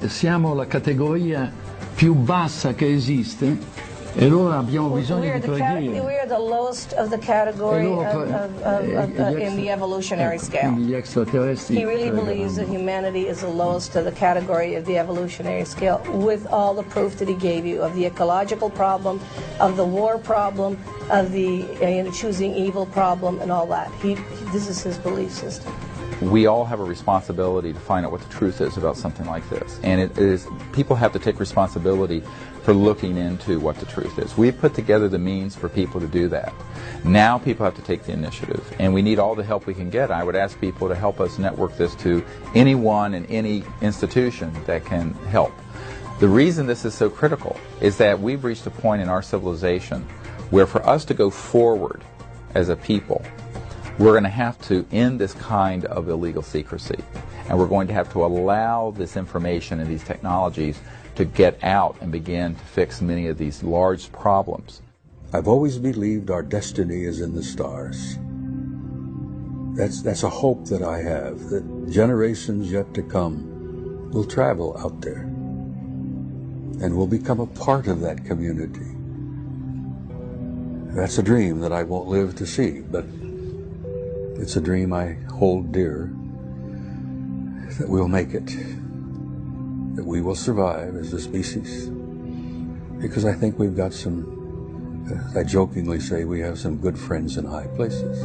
Siamo la categoria più bassa che esiste. E allora abbiamo bisogno di preghiera. We are the lowest of the category in the evolutionary scale. He really believes that humanity is the lowest of the category of the evolutionary scale, with all the proof that he gave you of the ecological problem, of the war problem, of the choosing evil problem, and all that. This is his belief system. We all have a responsibility to find out what the truth is about something like this. And it is, people have to take responsibility for looking into what the truth is. We've put together the means for people to do that. Now people have to take the initiative, and we need all the help we can get. I would ask people to help us network this to anyone in any institution that can help. The reason this is so critical is that we've reached a point in our civilization where for us to go forward as a people, we're going to have to end this kind of illegal secrecy, and we're going to have to allow this information and these technologies to get out and begin to fix many of these large problems. I've always believed our destiny is in the stars. That's a hope that I have, that generations yet to come will travel out there and will become a part of that community. That's a dream that I won't live to see, but it's a dream I hold dear, that we'll make it, that we will survive as a species, because I think we've got some, I jokingly say, we have some good friends in high places.